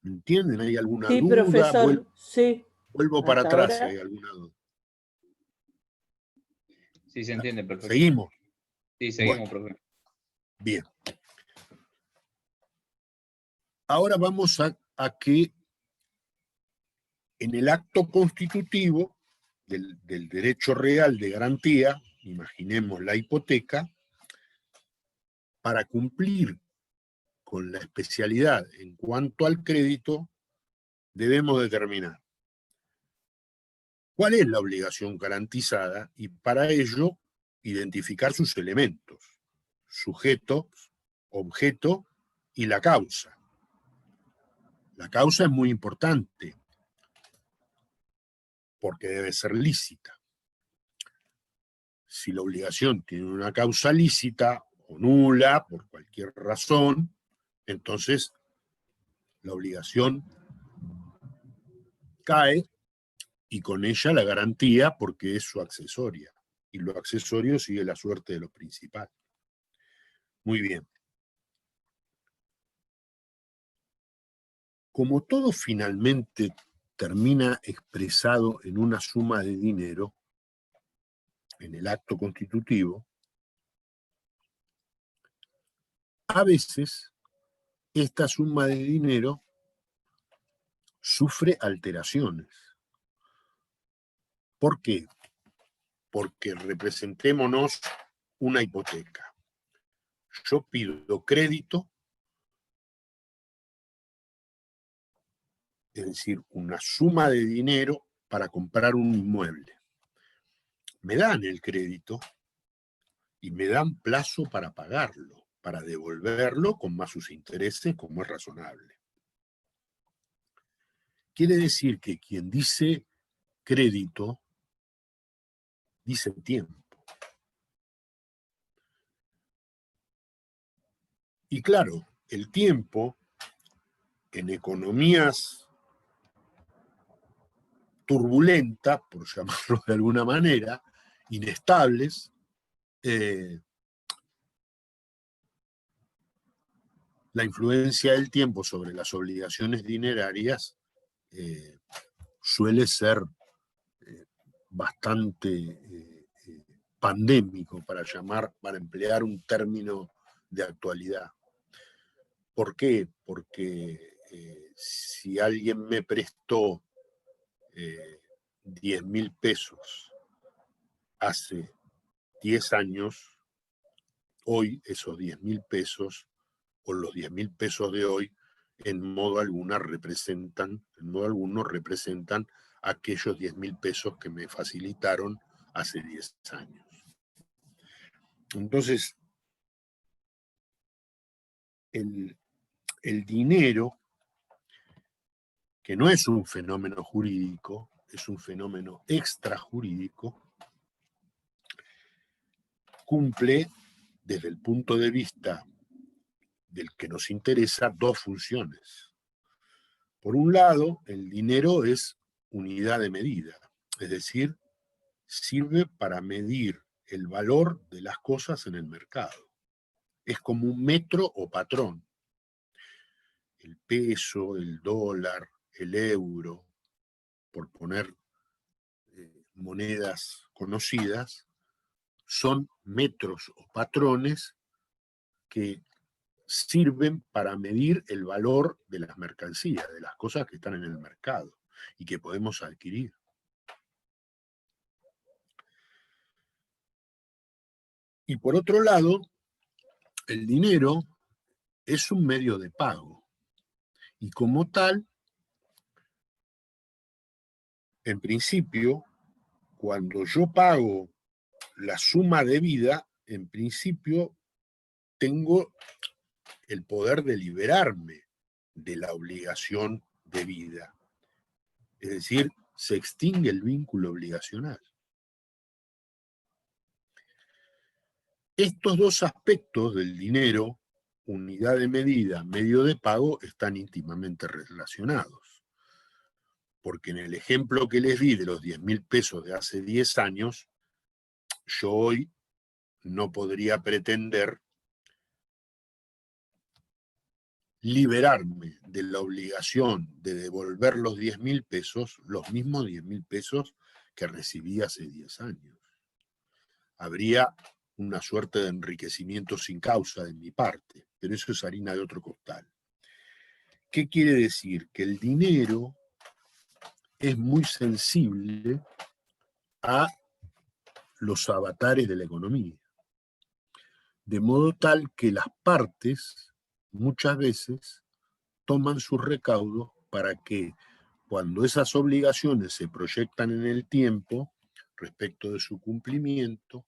¿Me entienden? ¿Hay alguna Sí, duda? profesor, sí. Vuelvo para Hasta atrás si ahora. hay alguna duda. Sí, se entiende perfecto. ¿Seguimos? Sí, seguimos, Bueno, profe. bien. Ahora vamos a que en el acto constitutivo del derecho real de garantía, imaginemos la hipoteca, para cumplir con la especialidad en cuanto al crédito, debemos determinar cuál es la obligación garantizada y para ello identificar sus elementos, sujeto, objeto y la causa. La causa es muy importante porque debe ser lícita. Si la obligación tiene una causa lícita o nula por cualquier razón, entonces la obligación cae y con ella la garantía porque es su accesoria. Y lo accesorio sigue la suerte de lo principal. Muy bien. Como todo finalmente termina expresado en una suma de dinero, en el acto constitutivo, a veces esta suma de dinero sufre alteraciones. ¿Por qué? Porque representémonos una hipoteca. Yo pido crédito, es decir, una suma de dinero para comprar un inmueble. Me dan el crédito y me dan plazo para pagarlo, para devolverlo con más sus intereses, como es razonable. Quiere decir que quien dice crédito, dice tiempo. Y claro, el tiempo en economías turbulentas, por llamarlo de alguna manera, inestables, la influencia del tiempo sobre las obligaciones dinerarias suele ser bastante pandémico, para emplear un término de actualidad. ¿Por qué? Porque si alguien me prestó 10.000 pesos hace 10 años, hoy esos 10.000 pesos o los 10.000 pesos de hoy en modo alguno representan aquellos 10.000 pesos que me facilitaron hace 10 años. Entonces, el dinero, que no es un fenómeno jurídico, es un fenómeno extrajurídico, cumple, desde el punto de vista del que nos interesa, dos funciones. Por un lado, el dinero es unidad de medida, es decir, sirve para medir el valor de las cosas en el mercado. Es como un metro o patrón. El peso, el dólar, el euro, por poner monedas conocidas, son metros o patrones que sirven para medir el valor de las mercancías, de las cosas que están en el mercado y que podemos adquirir. Y por otro lado, el dinero es un medio de pago y como tal, en principio, cuando yo pago la suma debida, en principio tengo el poder de liberarme de la obligación debida. Es decir, se extingue el vínculo obligacional. Estos dos aspectos del dinero, unidad de medida, medio de pago, están íntimamente relacionados. Porque en el ejemplo que les di de los 10.000 pesos de hace 10 años, yo hoy no podría pretender liberarme de la obligación de devolver los 10.000 pesos, los mismos 10.000 pesos que recibí hace 10 años. Habría una suerte de enriquecimiento sin causa de mi parte, pero eso es harina de otro costal. ¿Qué quiere decir? Que el dinero es muy sensible a los avatares de la economía. De modo tal que las partes muchas veces toman sus recaudos para que cuando esas obligaciones se proyectan en el tiempo respecto de su cumplimiento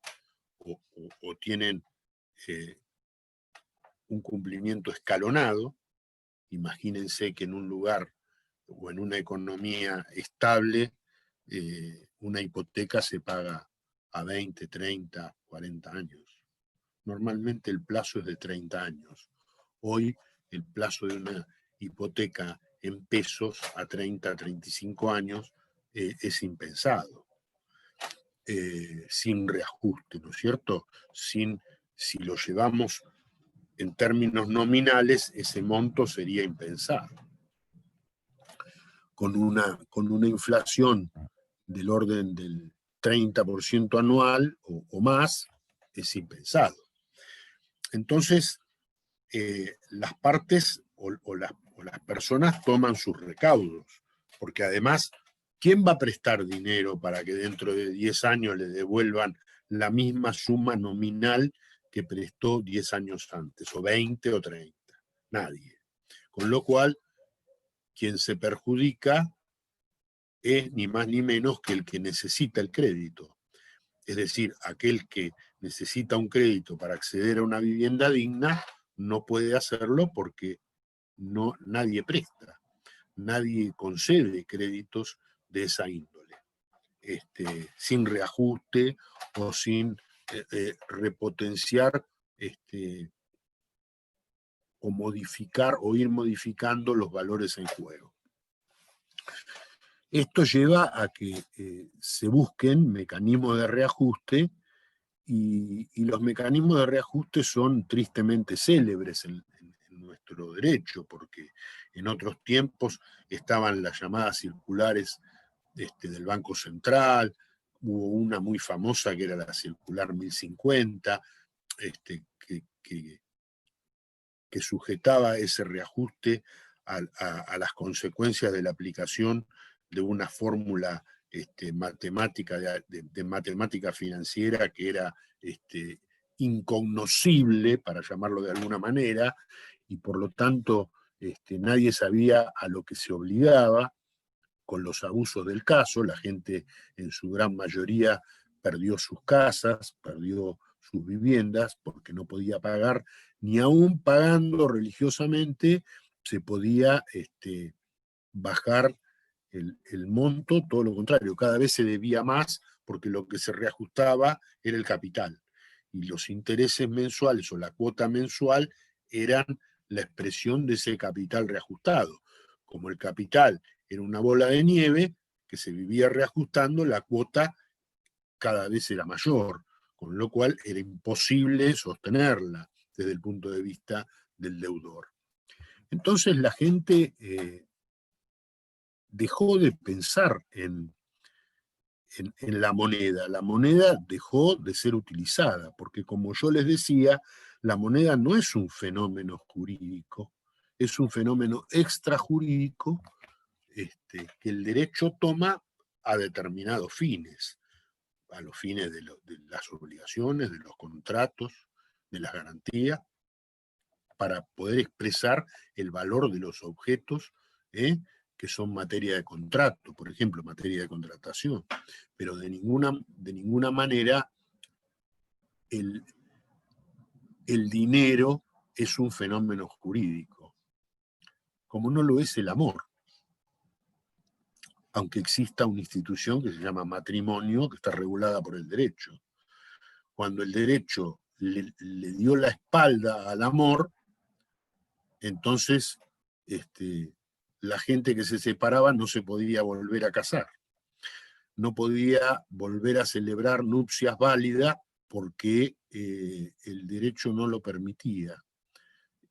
o tienen un cumplimiento escalonado, imagínense que en un lugar o en una economía estable, una hipoteca se paga a 20, 30, 40 años. Normalmente el plazo es de 30 años. Hoy el plazo de una hipoteca en pesos a 30, 35 años es impensado, sin reajuste, ¿no es cierto? Si lo llevamos en términos nominales, ese monto sería impensado. Con una inflación del orden del 30% anual o más, es impensado. Entonces, las partes o las personas toman sus recaudos, porque además, ¿quién va a prestar dinero para que dentro de 10 años le devuelvan la misma suma nominal que prestó 10 años antes, o 20 o 30? Nadie. Con lo cual, quien se perjudica es ni más ni menos que el que necesita el crédito. Es decir, aquel que necesita un crédito para acceder a una vivienda digna no puede hacerlo porque nadie presta, nadie concede créditos de esa índole, sin reajuste o sin repotenciar o modificar o ir modificando los valores en juego. Esto lleva a que se busquen mecanismos de reajuste y los mecanismos de reajuste son tristemente célebres en nuestro derecho, porque en otros tiempos estaban las llamadas circulares del Banco Central, hubo una muy famosa que era la circular 1050, que sujetaba ese reajuste a las consecuencias de la aplicación de una fórmula matemática de matemática financiera que era incognoscible, para llamarlo de alguna manera, y por lo tanto nadie sabía a lo que se obligaba. Con los abusos del caso, la gente en su gran mayoría perdió sus casas, perdió sus viviendas, porque no podía pagar, ni aún pagando religiosamente se podía bajar el monto, todo lo contrario, cada vez se debía más porque lo que se reajustaba era el capital. Y los intereses mensuales o la cuota mensual eran la expresión de ese capital reajustado. Como el capital era una bola de nieve que se vivía reajustando, la cuota cada vez era mayor, con lo cual era imposible sostenerla desde el punto de vista del deudor. Entonces la gente dejó de pensar en la moneda dejó de ser utilizada, porque como yo les decía, la moneda no es un fenómeno jurídico, es un fenómeno extrajurídico que el derecho toma a determinados fines, a los fines de las obligaciones, de los contratos, de las garantías, para poder expresar el valor de los objetos que son materia de contrato, por ejemplo, materia de contratación, pero de ninguna manera el dinero es un fenómeno jurídico, como no lo es el amor, aunque exista una institución que se llama matrimonio, que está regulada por el derecho. Cuando el derecho le dio la espalda al amor, entonces la gente que se separaba no se podía volver a casar, no podía volver a celebrar nupcias válidas porque el derecho no lo permitía.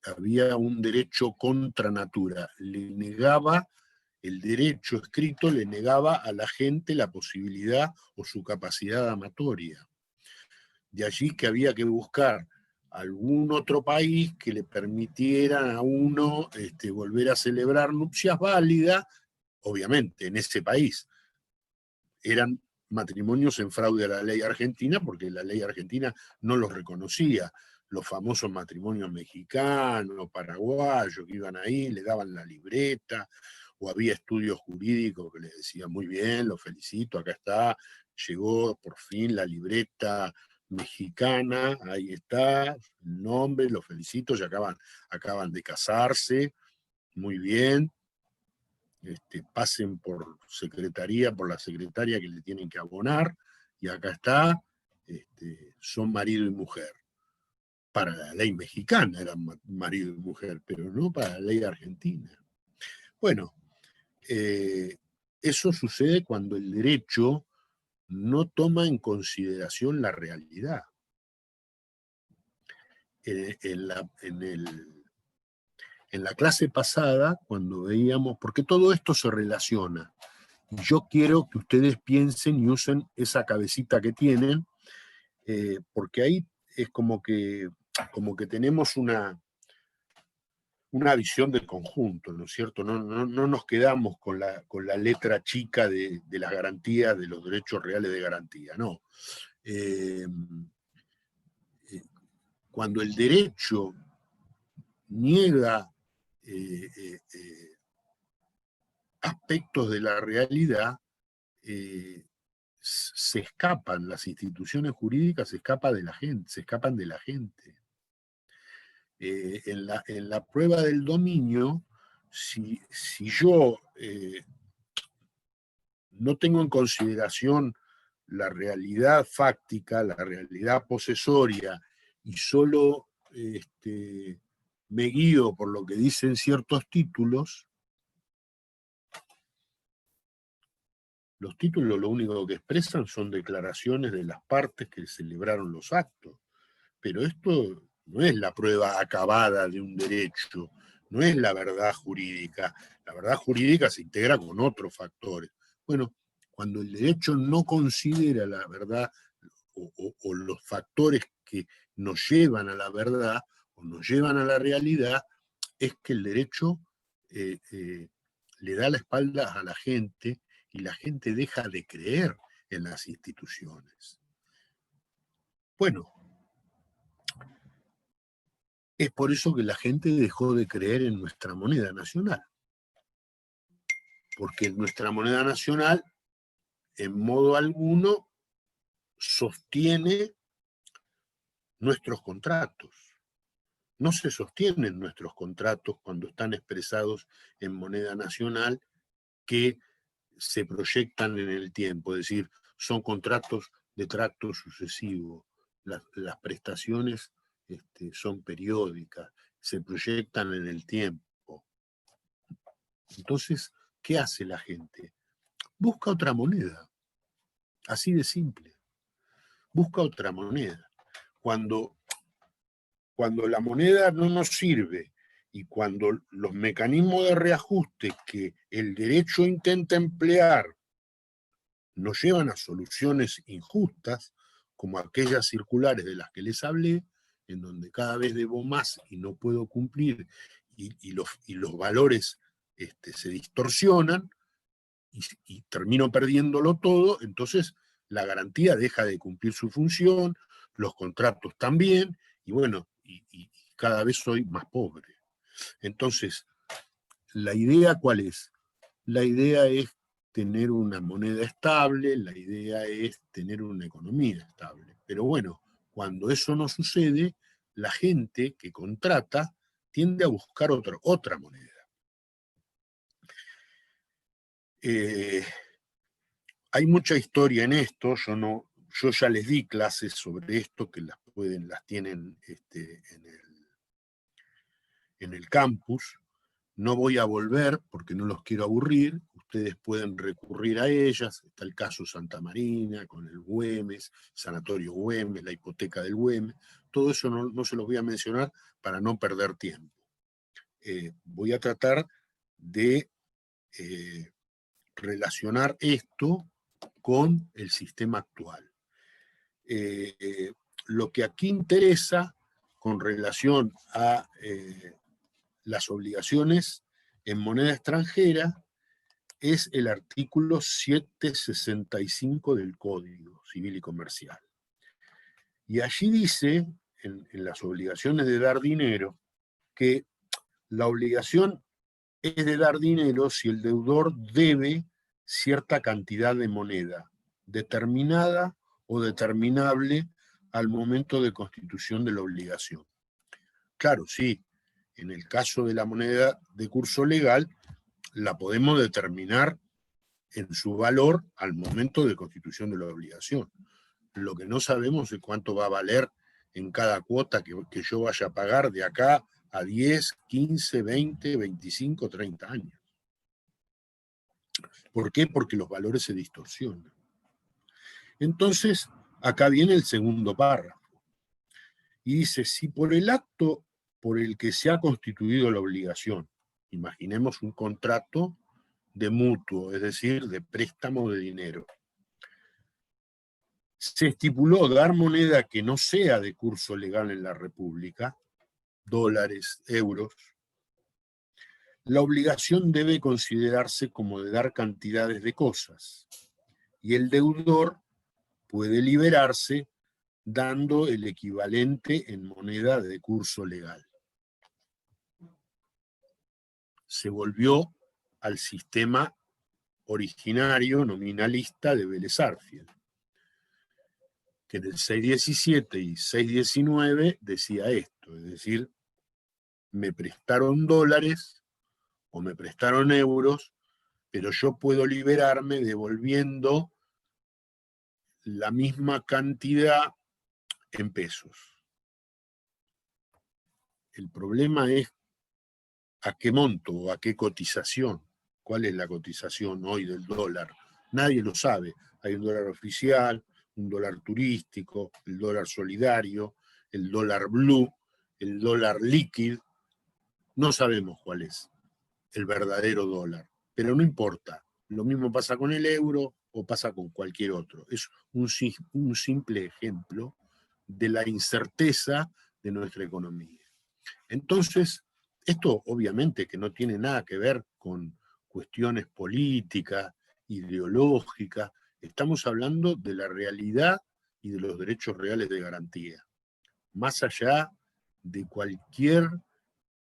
Había un derecho contra natura, el derecho escrito le negaba a la gente la posibilidad o su capacidad amatoria. De allí que había que buscar algún otro país que le permitiera a uno volver a celebrar nupcias válidas, obviamente en ese país. Eran matrimonios en fraude a la ley argentina, porque la ley argentina no los reconocía. Los famosos matrimonios mexicanos, paraguayos, que iban ahí, le daban la libreta, o había estudios jurídicos que les decían, muy bien, lo felicito, acá está, llegó por fin la libreta mexicana, ahí está, el nombre, lo felicito, ya acaban de casarse, muy bien. Pasen por secretaría, por la secretaria que le tienen que abonar, y acá está, son marido y mujer. Para la ley mexicana eran marido y mujer, pero no para la ley argentina. Bueno, eso sucede cuando el derecho no toma en consideración la realidad. En la clase pasada, cuando veíamos, porque todo esto se relaciona, yo quiero que ustedes piensen y usen esa cabecita que tienen, porque ahí es como que tenemos una visión del conjunto, ¿no es cierto? No nos quedamos con la letra chica de las garantías, de los derechos reales de garantía, no. Cuando el derecho niega aspectos de la realidad, se escapan, las instituciones jurídicas se escapan de la gente. En la prueba del dominio, si yo no tengo en consideración la realidad fáctica, la realidad posesoria, y solo me guío por lo que dicen ciertos títulos, los títulos lo único que expresan son declaraciones de las partes que celebraron los actos, pero esto no es la prueba acabada de un derecho, no es la verdad jurídica. La verdad jurídica se integra con otros factores. Bueno, cuando el derecho no considera la verdad o los factores que nos llevan a la verdad o nos llevan a la realidad, es que el derecho le da la espalda a la gente y la gente deja de creer en las instituciones. Bueno, es por eso que la gente dejó de creer en nuestra moneda nacional. Porque nuestra moneda nacional, en modo alguno, sostiene nuestros contratos. No se sostienen nuestros contratos cuando están expresados en moneda nacional que se proyectan en el tiempo, es decir, son contratos de tracto sucesivo. Las prestaciones son periódicas, se proyectan en el tiempo. Entonces, ¿qué hace la gente? Busca otra moneda, así de simple. Busca otra moneda. Cuando la moneda no nos sirve y cuando los mecanismos de reajuste que el derecho intenta emplear nos llevan a soluciones injustas, como aquellas circulares de las que les hablé, en donde cada vez debo más y no puedo cumplir, y los valores se distorsionan, y termino perdiéndolo todo, entonces la garantía deja de cumplir su función, los contratos también, y bueno, y cada vez soy más pobre. Entonces, ¿la idea cuál es? La idea es tener una moneda estable, la idea es tener una economía estable. Pero bueno, cuando eso no sucede, la gente que contrata tiende a buscar otra moneda. Hay mucha historia en esto, yo ya les di clases sobre esto, que las tienen en el campus. No voy a volver porque no los quiero aburrir, ustedes pueden recurrir a ellas, está el caso Santa Marina, con el Güemes, Sanatorio Güemes, la hipoteca del Güemes, todo eso no se los voy a mencionar para no perder tiempo. Voy a tratar de relacionar esto con el sistema actual. Lo que aquí interesa con relación a las obligaciones en moneda extranjera es el artículo 765 del Código Civil y Comercial. Y allí dice, en las obligaciones de dar dinero, que la obligación es de dar dinero si el deudor debe cierta cantidad de moneda, determinada o determinable al momento de constitución de la obligación. Claro, sí, en el caso de la moneda de curso legal, la podemos determinar en su valor al momento de constitución de la obligación. Lo que no sabemos es cuánto va a valer en cada cuota que yo vaya a pagar de acá a 10, 15, 20, 25, 30 años. ¿Por qué? Porque los valores se distorsionan. Entonces, acá viene el segundo párrafo. Y dice, si por el acto por el que se ha constituido la obligación, imaginemos un contrato de mutuo, es decir, de préstamo de dinero, se estipuló dar moneda que no sea de curso legal en la República, dólares, euros, la obligación debe considerarse como de dar cantidades de cosas, y el deudor puede liberarse dando el equivalente en moneda de curso legal. Se volvió al sistema originario nominalista de Vélez Sarsfield, que en el 617 y 619 decía esto, es decir, me prestaron dólares o me prestaron euros, pero yo puedo liberarme devolviendo la misma cantidad en pesos. El problema es a qué monto o a qué cotización. ¿Cuál es la cotización hoy del dólar? Nadie lo sabe. Hay un dólar oficial, un dólar turístico, el dólar solidario, el dólar blue, el dólar líquido. No sabemos cuál es el verdadero dólar, pero no importa. Lo mismo pasa con el euro o pasa con cualquier otro. Es un simple ejemplo de la incerteza de nuestra economía. Entonces, esto obviamente que no tiene nada que ver con cuestiones políticas, ideológicas, estamos hablando de la realidad y de los derechos reales de garantía, más allá de cualquier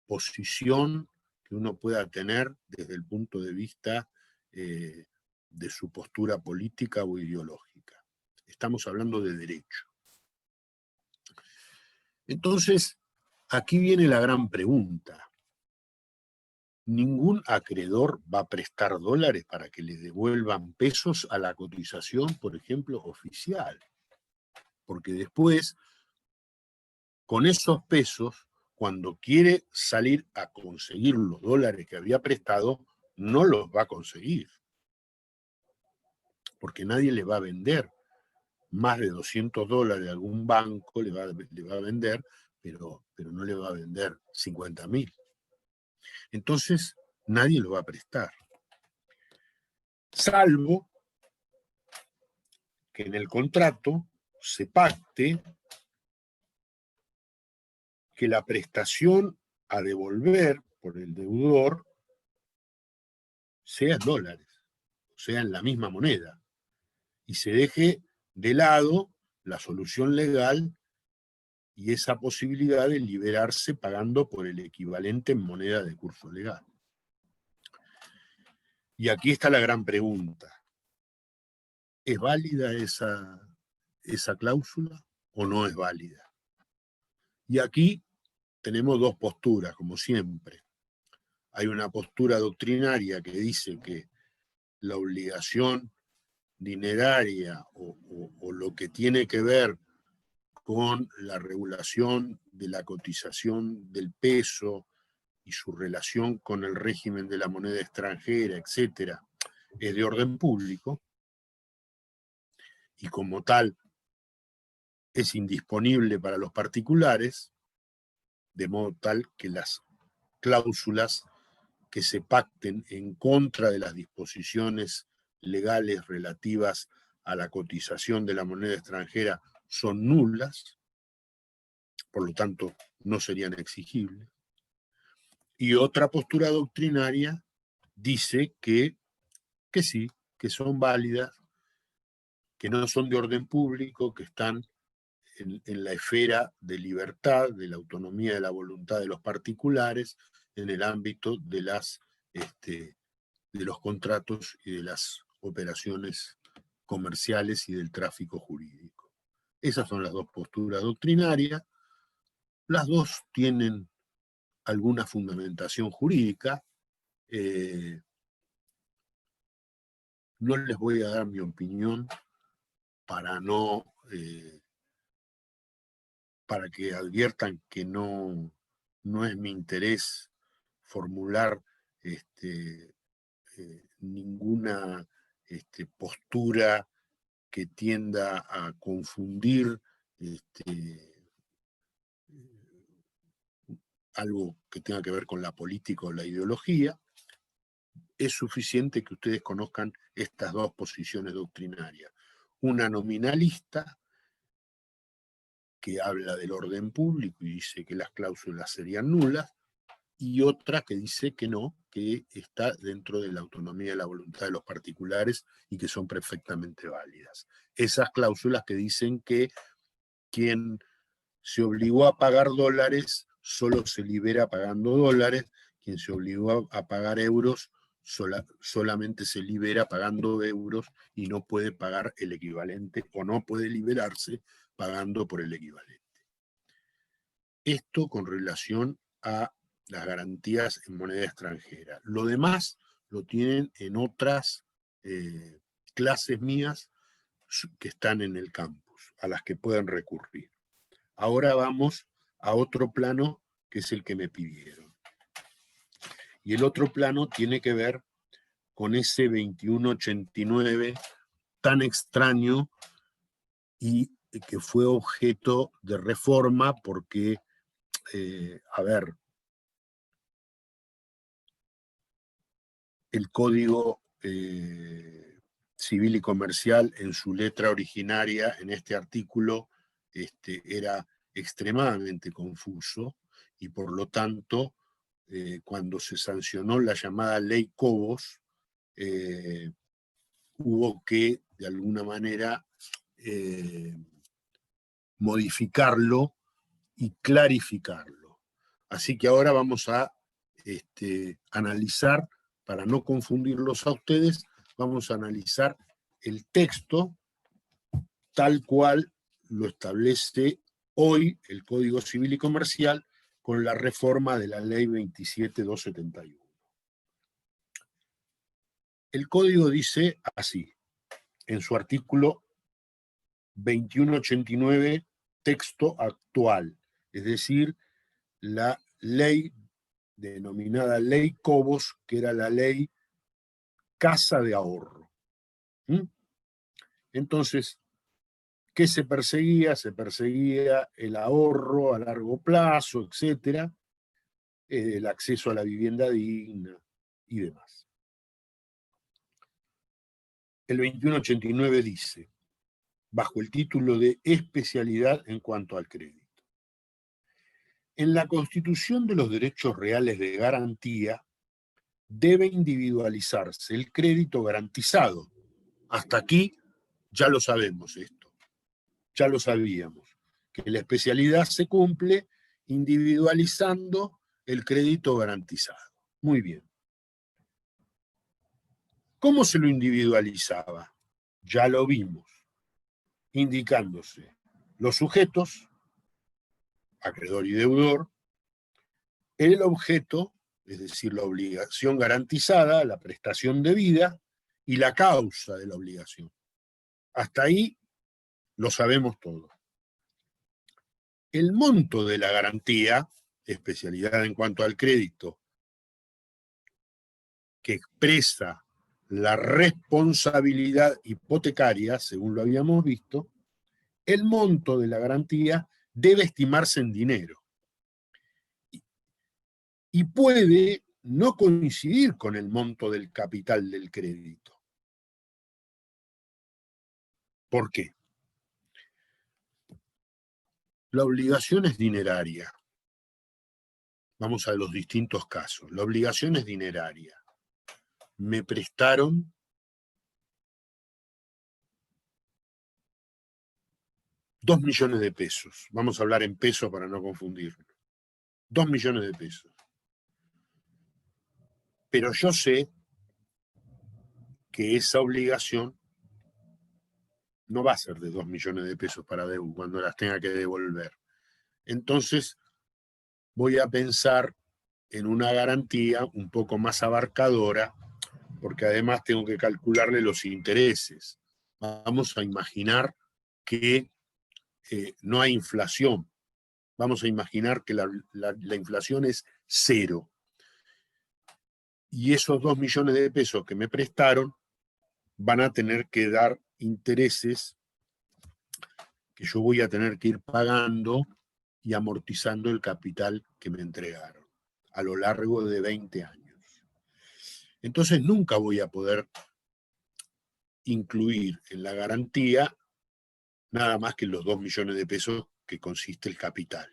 posición que uno pueda tener desde el punto de vista de su postura política o ideológica. Estamos hablando de derecho. Entonces, aquí viene la gran pregunta. Ningún acreedor va a prestar dólares para que le devuelvan pesos a la cotización, por ejemplo, oficial. Porque después, con esos pesos, cuando quiere salir a conseguir los dólares que había prestado, no los va a conseguir. Porque nadie le va a vender más de 200 dólares a algún banco, le va a vender, pero no le va a vender 50.000. Entonces, nadie lo va a prestar. Salvo que en el contrato se pacte que la prestación a devolver por el deudor sea en dólares, o sea, en la misma moneda, y se deje de lado la solución legal y esa posibilidad de liberarse pagando por el equivalente en moneda de curso legal. Y aquí está la gran pregunta. ¿Es válida esa cláusula o no es válida? Y aquí tenemos dos posturas, como siempre. Hay una postura doctrinaria que dice que la obligación dineraria o lo que tiene que ver con la regulación de la cotización del peso y su relación con el régimen de la moneda extranjera, etcétera, es de orden público y como tal es indisponible para los particulares, de modo tal que las cláusulas que se pacten en contra de las disposiciones legales relativas a la cotización de la moneda extranjera son nulas, por lo tanto no serían exigibles. Y otra postura doctrinaria dice que sí, que son válidas, que no son de orden público, que están en la esfera de libertad, de la autonomía de la voluntad de los particulares, en el ámbito de los contratos y de las operaciones comerciales y del tráfico jurídico. Esas son las dos posturas doctrinarias. Las dos tienen alguna fundamentación jurídica. No les voy a dar mi opinión para que adviertan que no es mi interés formular ninguna postura que tienda a confundir algo que tenga que ver con la política o la ideología. Es suficiente que ustedes conozcan estas dos posiciones doctrinarias. Una nominalista, que habla del orden público y dice que las cláusulas serían nulas, y otra que dice que no, que está dentro de la autonomía de la voluntad de los particulares y que son perfectamente válidas. Esas cláusulas que dicen que quien se obligó a pagar dólares solo se libera pagando dólares, quien se obligó a pagar euros solamente se libera pagando euros y no puede pagar el equivalente o no puede liberarse pagando por el equivalente. Esto con relación a las garantías en moneda extranjera. Lo demás lo tienen en otras clases mías que están en el campus, a las que pueden recurrir. Ahora vamos a otro plano que es el que me pidieron. Y el otro plano tiene que ver con ese 2189 tan extraño y que fue objeto de reforma porque, el Código Civil y Comercial en su letra originaria, en este artículo, era extremadamente confuso y por lo tanto, cuando se sancionó la llamada Ley Cobos, hubo que, de alguna manera, modificarlo y clarificarlo. Así que ahora vamos a analizar, para no confundirlos a ustedes, vamos a analizar el texto tal cual lo establece hoy el Código Civil y Comercial con la reforma de la Ley 27.271. El Código dice así, en su artículo 2189, texto actual, es decir, la ley denominada Ley Cobos, que era la ley Casa de Ahorro. Entonces, ¿qué se perseguía? Se perseguía el ahorro a largo plazo, etcétera, el acceso a la vivienda digna y demás. El 2189 dice, bajo el título de especialidad en cuanto al crédito: en la constitución de los derechos reales de garantía debe individualizarse el crédito garantizado. Hasta aquí ya lo sabemos esto, ya lo sabíamos, que la especialidad se cumple individualizando el crédito garantizado. Muy bien. ¿Cómo se lo individualizaba? Ya lo vimos, indicándose los sujetos, acreedor y deudor, el objeto, es decir, la obligación garantizada, la prestación debida, y la causa de la obligación. Hasta ahí lo sabemos todo. El monto de la garantía, especialidad en cuanto al crédito, que expresa la responsabilidad hipotecaria, según lo habíamos visto, el monto de la garantía debe estimarse en dinero. Y puede no coincidir con el monto del capital del crédito. ¿Por qué? La obligación es dineraria. Vamos a los distintos casos. La obligación es dineraria. Me prestaron $2 millones de pesos. Vamos a hablar en pesos para no confundirnos. 2 millones de pesos. Pero yo sé que esa obligación no va a ser de 2 millones de pesos para cuando las tenga que devolver. Entonces, voy a pensar en una garantía un poco más abarcadora, porque además tengo que calcularle los intereses. Vamos a imaginar que no hay inflación. Vamos a imaginar que la inflación es 0. Y esos 2 millones de pesos que me prestaron van a tener que dar intereses que yo voy a tener que ir pagando y amortizando el capital que me entregaron a lo largo de 20 años. Entonces nunca voy a poder incluir en la garantía nada más que los 2 millones de pesos que consiste el capital.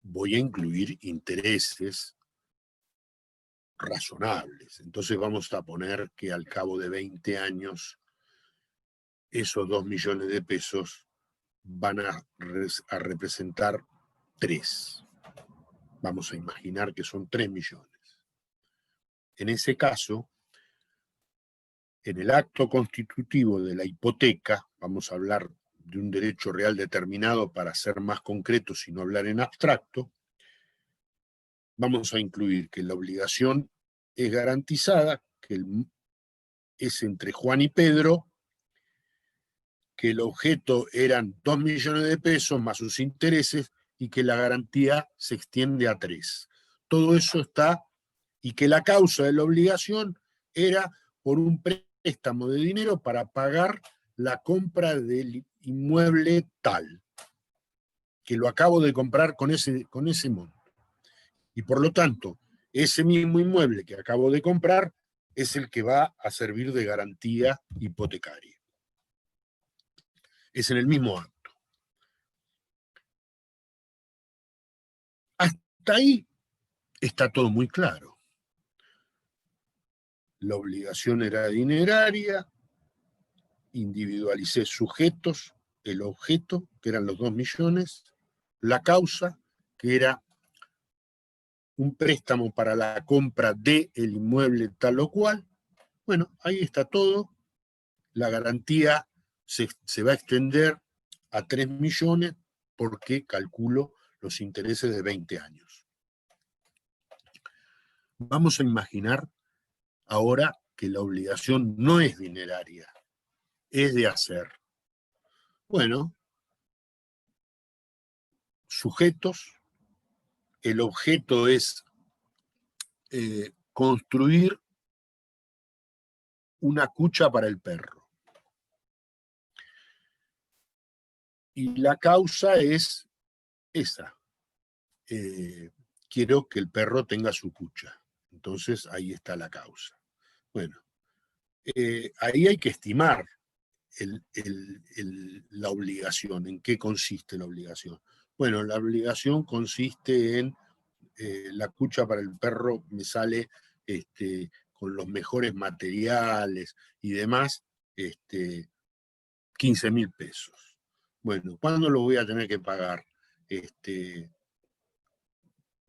Voy a incluir intereses razonables. Entonces vamos a poner que al cabo de 20 años esos 2 millones de pesos van a representar 3. Vamos a imaginar que son 3 millones. En ese caso, en el acto constitutivo de la hipoteca, vamos a hablar de un derecho real determinado para ser más concretos y no hablar en abstracto, vamos a incluir que la obligación es garantizada, que es entre Juan y Pedro, que el objeto eran 2 millones de pesos más sus intereses y que la garantía se extiende a 3. Todo eso está, y que la causa de la obligación era por un préstamo de dinero para pagar la compra del inmueble tal, que lo acabo de comprar con ese monto. Y por lo tanto, ese mismo inmueble que acabo de comprar es el que va a servir de garantía hipotecaria. Es en el mismo acto. Hasta ahí está todo muy claro. La obligación era dineraria, individualicé sujetos, el objeto, que eran los 2 millones, la causa, que era un préstamo para la compra del inmueble tal o cual. Bueno, ahí está todo. La garantía se va a extender a 3 millones porque calculo los intereses de 20 años. Vamos a imaginar ahora que la obligación no es dineraria, es de hacer. Bueno, sujetos, el objeto es construir una cucha para el perro. Y la causa es esa. Quiero que el perro tenga su cucha. Entonces ahí está la causa. Bueno, ahí hay que estimar la obligación. ¿En qué consiste la obligación? Bueno, la obligación consiste en la cucha para el perro me sale con los mejores materiales y demás, 15.000 pesos. Bueno, ¿cuándo lo voy a tener que pagar?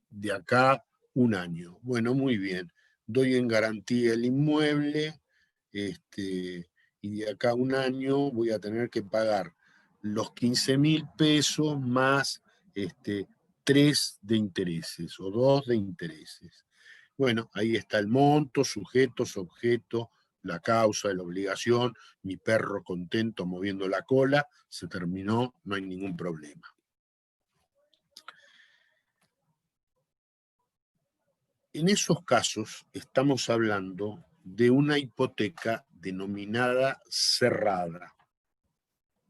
De acá 1 año. Bueno, muy bien. Doy en garantía el inmueble, y de acá 1 año voy a tener que pagar los 15.000 pesos más 3 de intereses o 2 de intereses. Bueno, ahí está el monto, sujetos, objeto, la causa de la obligación, mi perro contento moviendo la cola, se terminó, no hay ningún problema. En esos casos estamos hablando de una hipoteca denominada cerrada.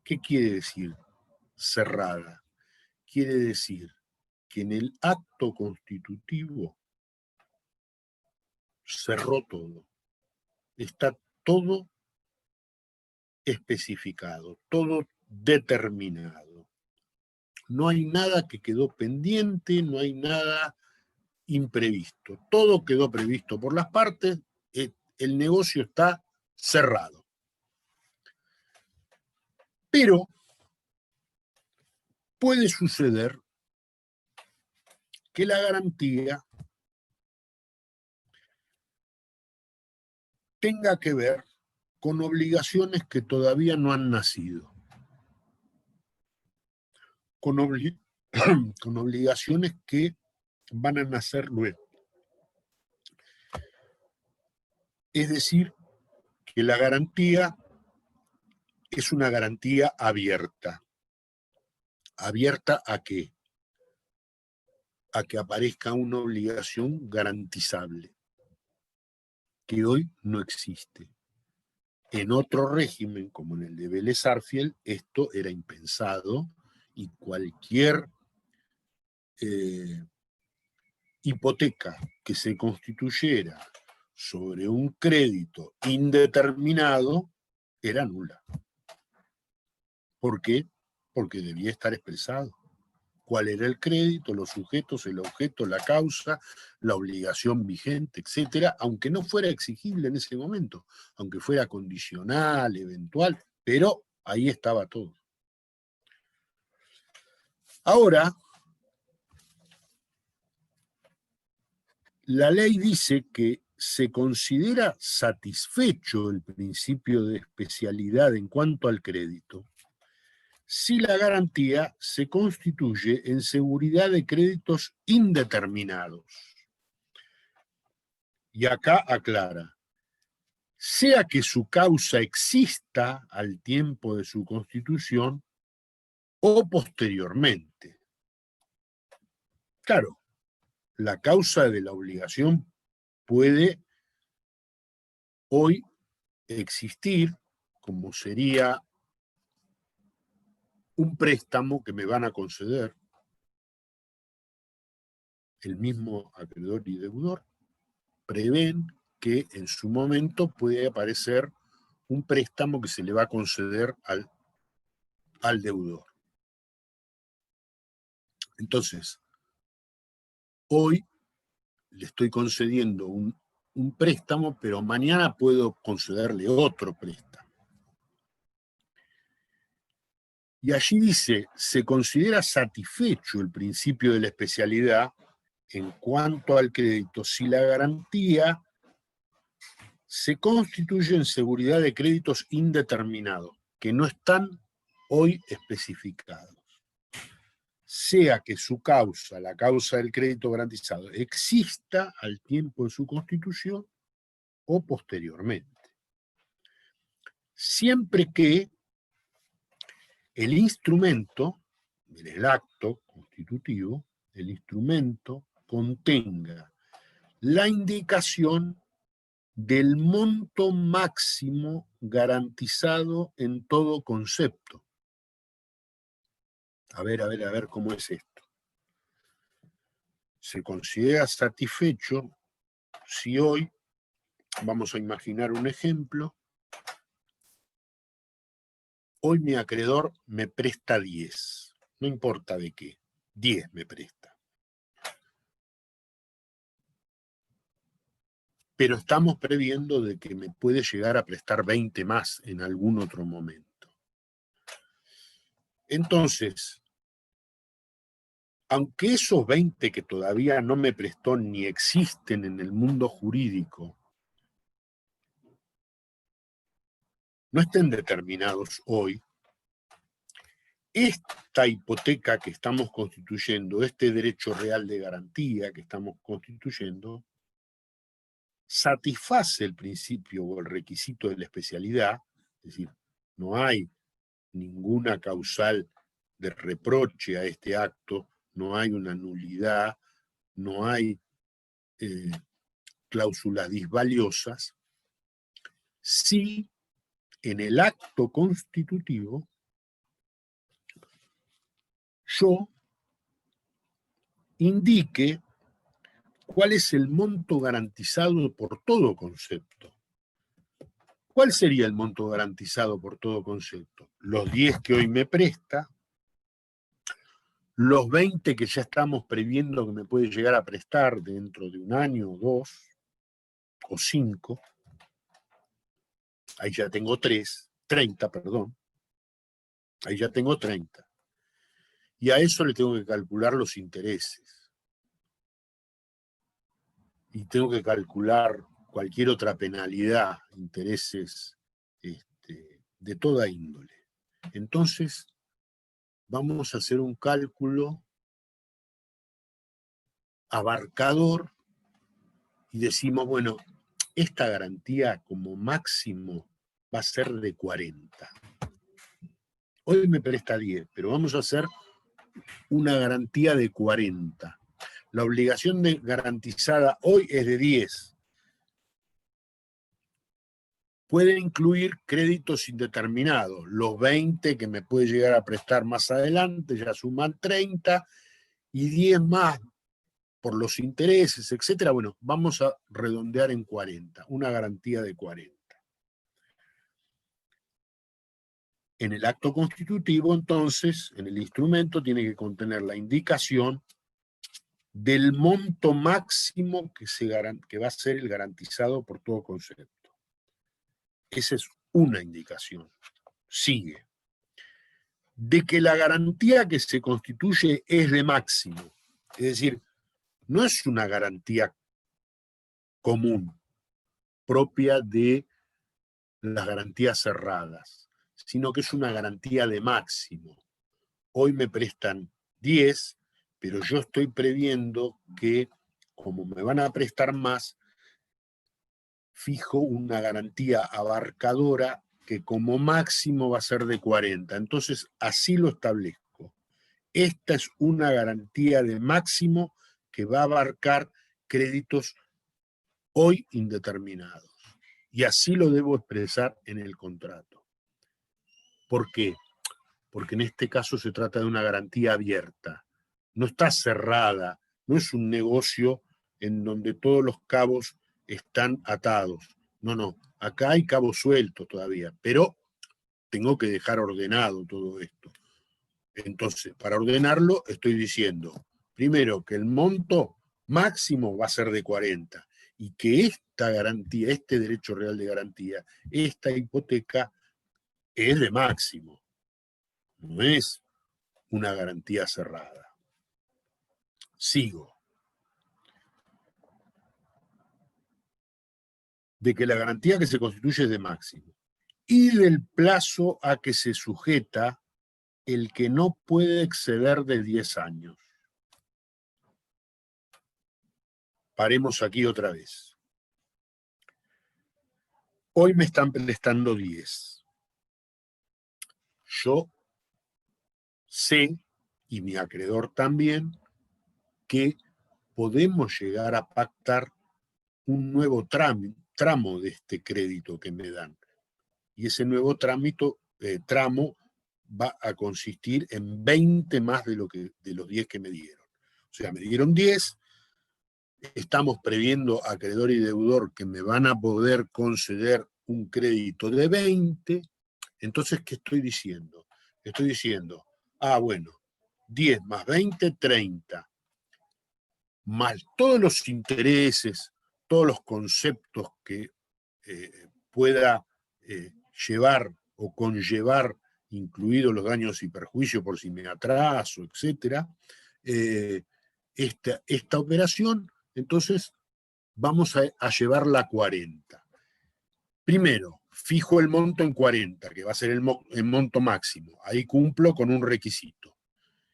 ¿Qué quiere decir cerrada? Quiere decir que en el acto constitutivo cerró todo. Está todo especificado, todo determinado. no hay nada que quedó pendiente, no hay nada imprevisto. Todo quedó previsto por las partes, el negocio está cerrado. Pero puede suceder que la garantía tenga que ver con obligaciones que todavía no han nacido, con obligaciones que van a nacer luego. Es decir, que la garantía es una garantía abierta. ¿Abierta a qué? A que aparezca una obligación garantizable, que hoy no existe. En otro régimen, como en el de Vélez Sarsfield, esto era impensado y cualquier hipoteca que se constituyera sobre un crédito indeterminado era nula. ¿Por qué? Porque debía estar expresado. ¿Cuál era el crédito, los sujetos, el objeto, la causa, la obligación vigente, etcétera? Aunque no fuera exigible en ese momento, aunque fuera condicional, eventual, pero ahí estaba todo. Ahora, la ley dice que se considera satisfecho el principio de especialidad en cuanto al crédito si la garantía se constituye en seguridad de créditos indeterminados. Y acá aclara, sea que su causa exista al tiempo de su constitución o posteriormente. Claro, la causa de la obligación puede hoy existir, como sería un préstamo que me van a conceder el mismo acreedor y deudor. Prevén que en su momento puede aparecer un préstamo que se le va a conceder al deudor. Entonces, hoy le estoy concediendo un préstamo, pero mañana puedo concederle otro préstamo. Y allí dice, se considera satisfecho el principio de la especialidad en cuanto al crédito si la garantía se constituye en seguridad de créditos indeterminados, que no están hoy especificados. Sea que su causa, la causa del crédito garantizado, exista al tiempo de su constitución o posteriormente. Siempre que el instrumento, el acto constitutivo, el instrumento contenga la indicación del monto máximo garantizado en todo concepto. A ver cómo es esto. Se considera satisfecho si hoy, vamos a imaginar un ejemplo, hoy mi acreedor me presta 10, no importa de qué, 10 me presta. Pero estamos previendo de que me puede llegar a prestar 20 más en algún otro momento. Entonces, aunque esos 20 que todavía no me prestó ni existen en el mundo jurídico, no estén determinados hoy, esta hipoteca que estamos constituyendo, este derecho real de garantía que estamos constituyendo, satisface el principio o el requisito de la especialidad, es decir, no hay ninguna causal de reproche a este acto, no hay una nulidad, no hay cláusulas disvaliosas, si en el acto constitutivo yo indique cuál es el monto garantizado por todo concepto. ¿Cuál sería el monto garantizado por todo concepto? Los 10 que hoy me presta, los 20 que ya estamos previendo que me puede llegar a prestar dentro de un año, 2 o 5, ahí ya tengo 30, perdón, ahí ya tengo 30. Y a eso le tengo que calcular los intereses. Y tengo que calcular cualquier otra penalidad, intereses de toda índole. Entonces, vamos a hacer un cálculo abarcador y decimos, bueno, esta garantía como máximo va a ser de 40. Hoy me presta 10, pero vamos a hacer una garantía de 40. La obligación garantizada hoy es de 10. Pueden incluir créditos indeterminados. Los 20 que me puede llegar a prestar más adelante ya suman 30 y 10 más por los intereses, etcétera. Bueno, vamos a redondear en 40, una garantía de 40. En el acto constitutivo, entonces, en el instrumento tiene que contener la indicación del monto máximo que va a ser el garantizado por todo concepto. Esa es una indicación. Sigue. De que la garantía que se constituye es de máximo. Es decir, no es una garantía común, propia de las garantías cerradas, sino que es una garantía de máximo. Hoy me prestan 10, pero yo estoy previendo que, como me van a prestar más, fijo una garantía abarcadora que como máximo va a ser de 40. Entonces, así lo establezco. Esta es una garantía de máximo que va a abarcar créditos hoy indeterminados. Y así lo debo expresar en el contrato. ¿Por qué? Porque en este caso se trata de una garantía abierta. No está cerrada, no es un negocio en donde todos los cabos están atados. No, no, acá hay cabos sueltos todavía, pero tengo que dejar ordenado todo esto. Entonces, para ordenarlo, estoy diciendo, primero, que el monto máximo va a ser de 40 y que esta garantía, este derecho real de garantía, esta hipoteca es de máximo, no es una garantía cerrada. Sigo. De que la garantía que se constituye es de máximo y del plazo a que se sujeta el que no puede exceder de 10 años. Paremos aquí otra vez. Hoy me están prestando 10. Yo sé, y mi acreedor también, que podemos llegar a pactar un nuevo tramo de este crédito que me dan. Y ese nuevo tramo va a consistir en 20 más de los 10 que me dieron. O sea, me dieron 10, estamos previendo acreedor y deudor que me van a poder conceder un crédito de 20. Entonces, ¿qué estoy diciendo? Estoy diciendo, bueno, 10 más 20, 30. Más todos los intereses, todos los conceptos que pueda llevar o conllevar, incluidos los daños y perjuicios por si me atraso, etc. Esta operación, entonces, vamos a llevarla a 40. Primero, fijo el monto en 40, que va a ser el monto máximo. Ahí cumplo con un requisito.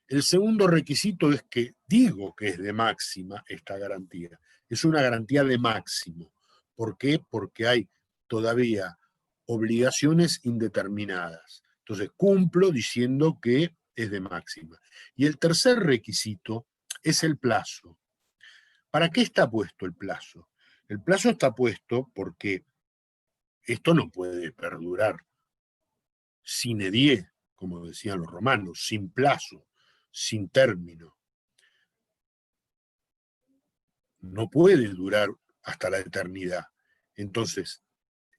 El segundo requisito es que digo que es de máxima esta garantía. Es una garantía de máximo. ¿Por qué? Porque hay todavía obligaciones indeterminadas. Entonces cumplo diciendo que es de máxima. Y el tercer requisito es el plazo. ¿Para qué está puesto el plazo? El plazo está puesto porque esto no puede perdurar sine die, como decían los romanos, sin plazo, sin término. No puede durar hasta la eternidad. Entonces,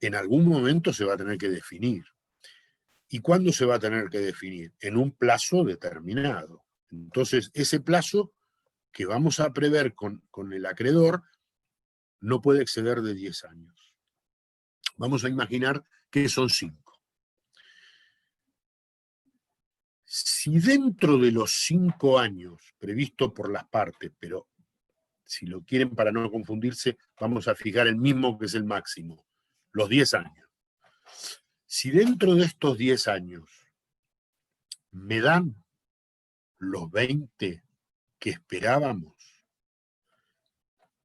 en algún momento se va a tener que definir. ¿Y cuándo se va a tener que definir? En un plazo determinado. Entonces, ese plazo que vamos a prever con el acreedor no puede exceder de 10 años. Vamos a imaginar que son 5. Si dentro de los 5 años previsto por las partes, pero si lo quieren para no confundirse, vamos a fijar el mismo que es el máximo, los 10 años. Si dentro de estos 10 años me dan los 20 que esperábamos,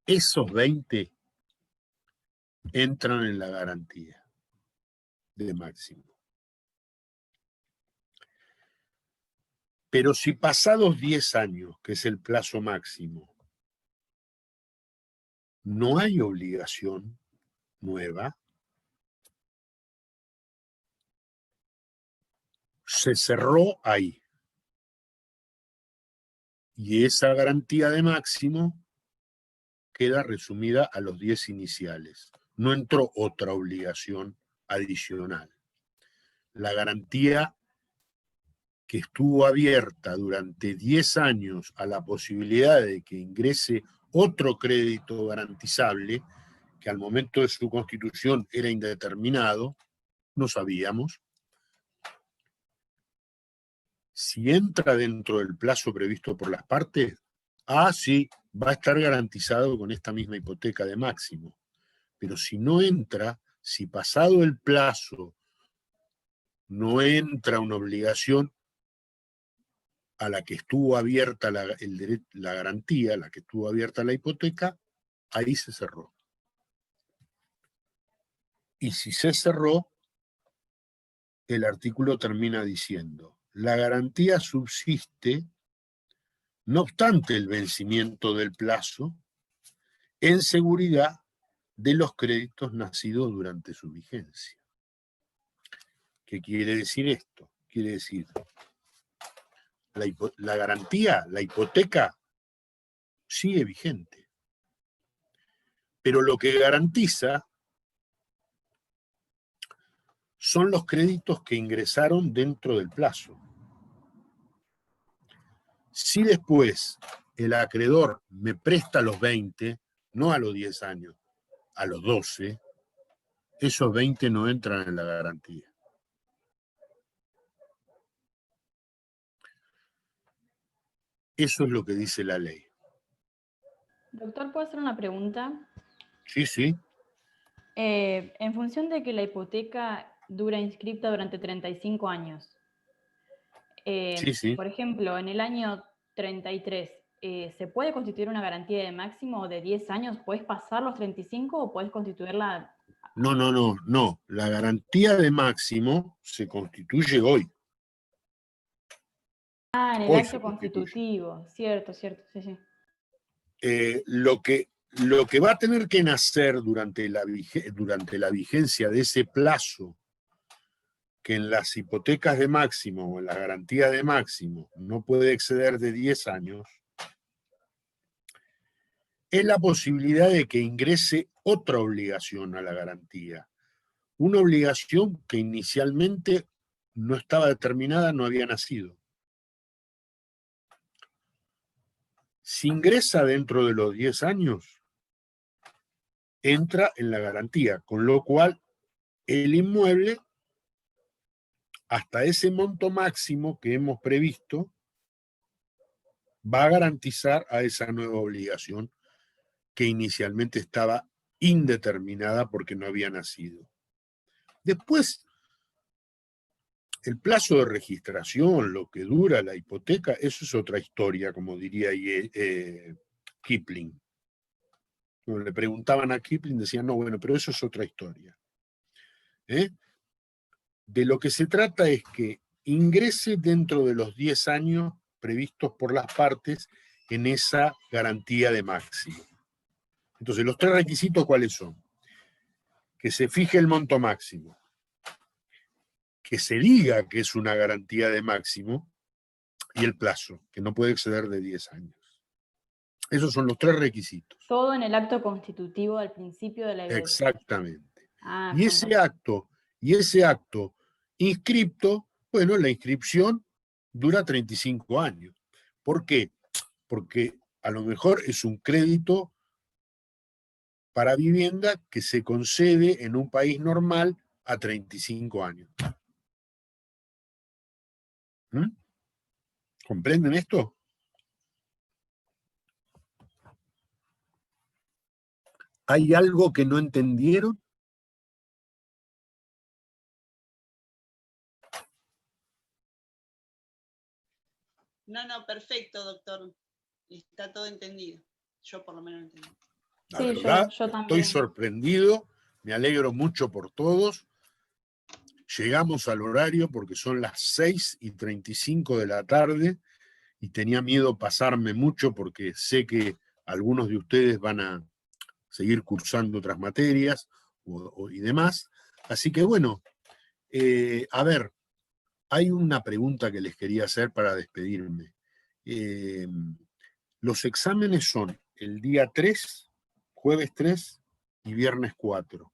esos 20 entran en la garantía de máximo. Pero si pasados 10 años, que es el plazo máximo, no hay obligación nueva, se cerró ahí. Y esa garantía de máximo queda resumida a los 10 iniciales. No entró otra obligación adicional. La garantía que estuvo abierta durante 10 años a la posibilidad de que ingrese otro crédito garantizable, que al momento de su constitución era indeterminado, no sabíamos. Si entra dentro del plazo previsto por las partes, sí, va a estar garantizado con esta misma hipoteca de máximo. Pero si no entra, si pasado el plazo no entra una obligación a la que estuvo abierta la garantía, a la que estuvo abierta la hipoteca, ahí se cerró. Y si se cerró, el artículo termina diciendo: la garantía subsiste, no obstante el vencimiento del plazo, en seguridad de los créditos nacidos durante su vigencia. ¿Qué quiere decir esto? Quiere decir, la garantía, la hipoteca, sigue vigente. Pero lo que garantiza son los créditos que ingresaron dentro del plazo. Si después el acreedor me presta los 20, no a los 10 años, a los 12, esos 20 no entran en la garantía. Eso es lo que dice la ley. Doctor, ¿puedo hacer una pregunta? Sí, sí. En función de que la hipoteca dura inscripta durante 35 años, Sí, sí. por ejemplo, en el año 33, ¿se puede constituir una garantía de máximo de 10 años? ¿Puedes pasar los 35 o puedes constituirla? No. La garantía de máximo se constituye hoy. En el Hoy acto se constituye. constitutivo, cierto, sí. Lo que va a tener que nacer durante la vigencia de ese plazo, que en las hipotecas de máximo o en la garantía de máximo no puede exceder de 10 años, es la posibilidad de que ingrese otra obligación a la garantía. Una obligación que inicialmente no estaba determinada, no había nacido. Si ingresa dentro de los 10 años, entra en la garantía, con lo cual el inmueble, hasta ese monto máximo que hemos previsto, va a garantizar a esa nueva obligación que inicialmente estaba indeterminada porque no había nacido. Después, el plazo de registración, lo que dura la hipoteca, eso es otra historia, como diría Kipling. Cuando le preguntaban a Kipling, decían, no, bueno, pero eso es otra historia. De lo que se trata es que ingrese dentro de los 10 años previstos por las partes en esa garantía de máximo. Entonces, los 3 requisitos, ¿cuáles son? Que se fije el monto máximo, que se diga que es una garantía de máximo, y el plazo, que no puede exceder de 10 años. Esos son los 3 requisitos. Todo en el acto constitutivo al principio de la vigencia. Exactamente. Y ese acto inscripto, bueno, la inscripción dura 35 años. ¿Por qué? Porque a lo mejor es un crédito para vivienda que se concede en un país normal a 35 años. ¿Mm? ¿Comprenden esto? ¿Hay algo que no entendieron? No, perfecto, doctor. Está todo entendido. Yo por lo menos entendí. La Sí, verdad, yo estoy también. sorprendido, me alegro mucho por todos. Llegamos al horario porque son las 6:35 de la tarde y tenía miedo pasarme mucho porque sé que algunos de ustedes van a seguir cursando otras materias y demás. Así que bueno, a ver, hay una pregunta que les quería hacer para despedirme. Los exámenes son el día 3, jueves 3 y viernes 4,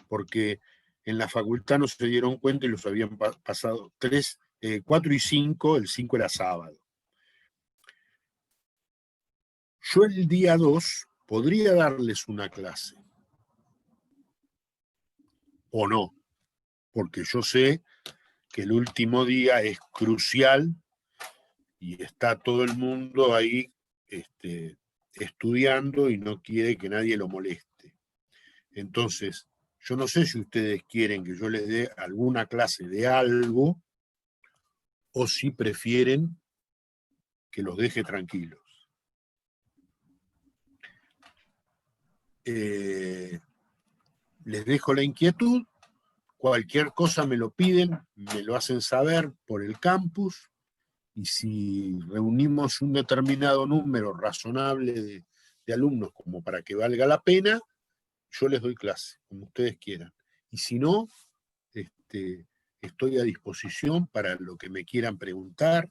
porque en la facultad no se dieron cuenta y los habían pasado 4 y 5, el 5 era sábado. Yo el día 2 podría darles una clase, o no, porque yo sé que el último día es crucial y está todo el mundo ahí estudiando y no quiere que nadie lo moleste. Entonces, yo no sé si ustedes quieren que yo les dé alguna clase de algo o si prefieren que los deje tranquilos. Les dejo la inquietud, cualquier cosa me lo piden, me lo hacen saber por el campus, y si reunimos un determinado número razonable de alumnos como para que valga la pena, yo les doy clase, como ustedes quieran. Y si no, estoy a disposición para lo que me quieran preguntar.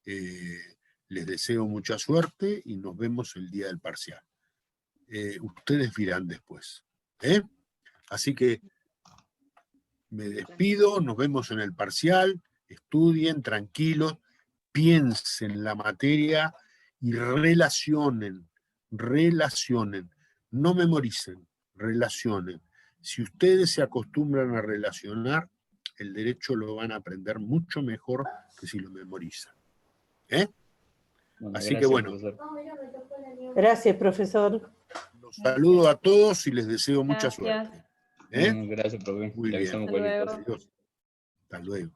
Les deseo mucha suerte y nos vemos el día del parcial. Ustedes dirán después. Así que me despido, nos vemos en el parcial, estudien tranquilos, piensen la materia y relacionen, no memoricen, relacionen. Si ustedes se acostumbran a relacionar, el derecho lo van a aprender mucho mejor que si lo memorizan. Bueno, Así gracias, que bueno, profesor. Gracias, profesor. los saludo a todos y les deseo mucha Gracias. suerte. Gracias, profe. Muy Le bien. avisamos Hasta cualquier luego. cosa. Adiós. Hasta luego.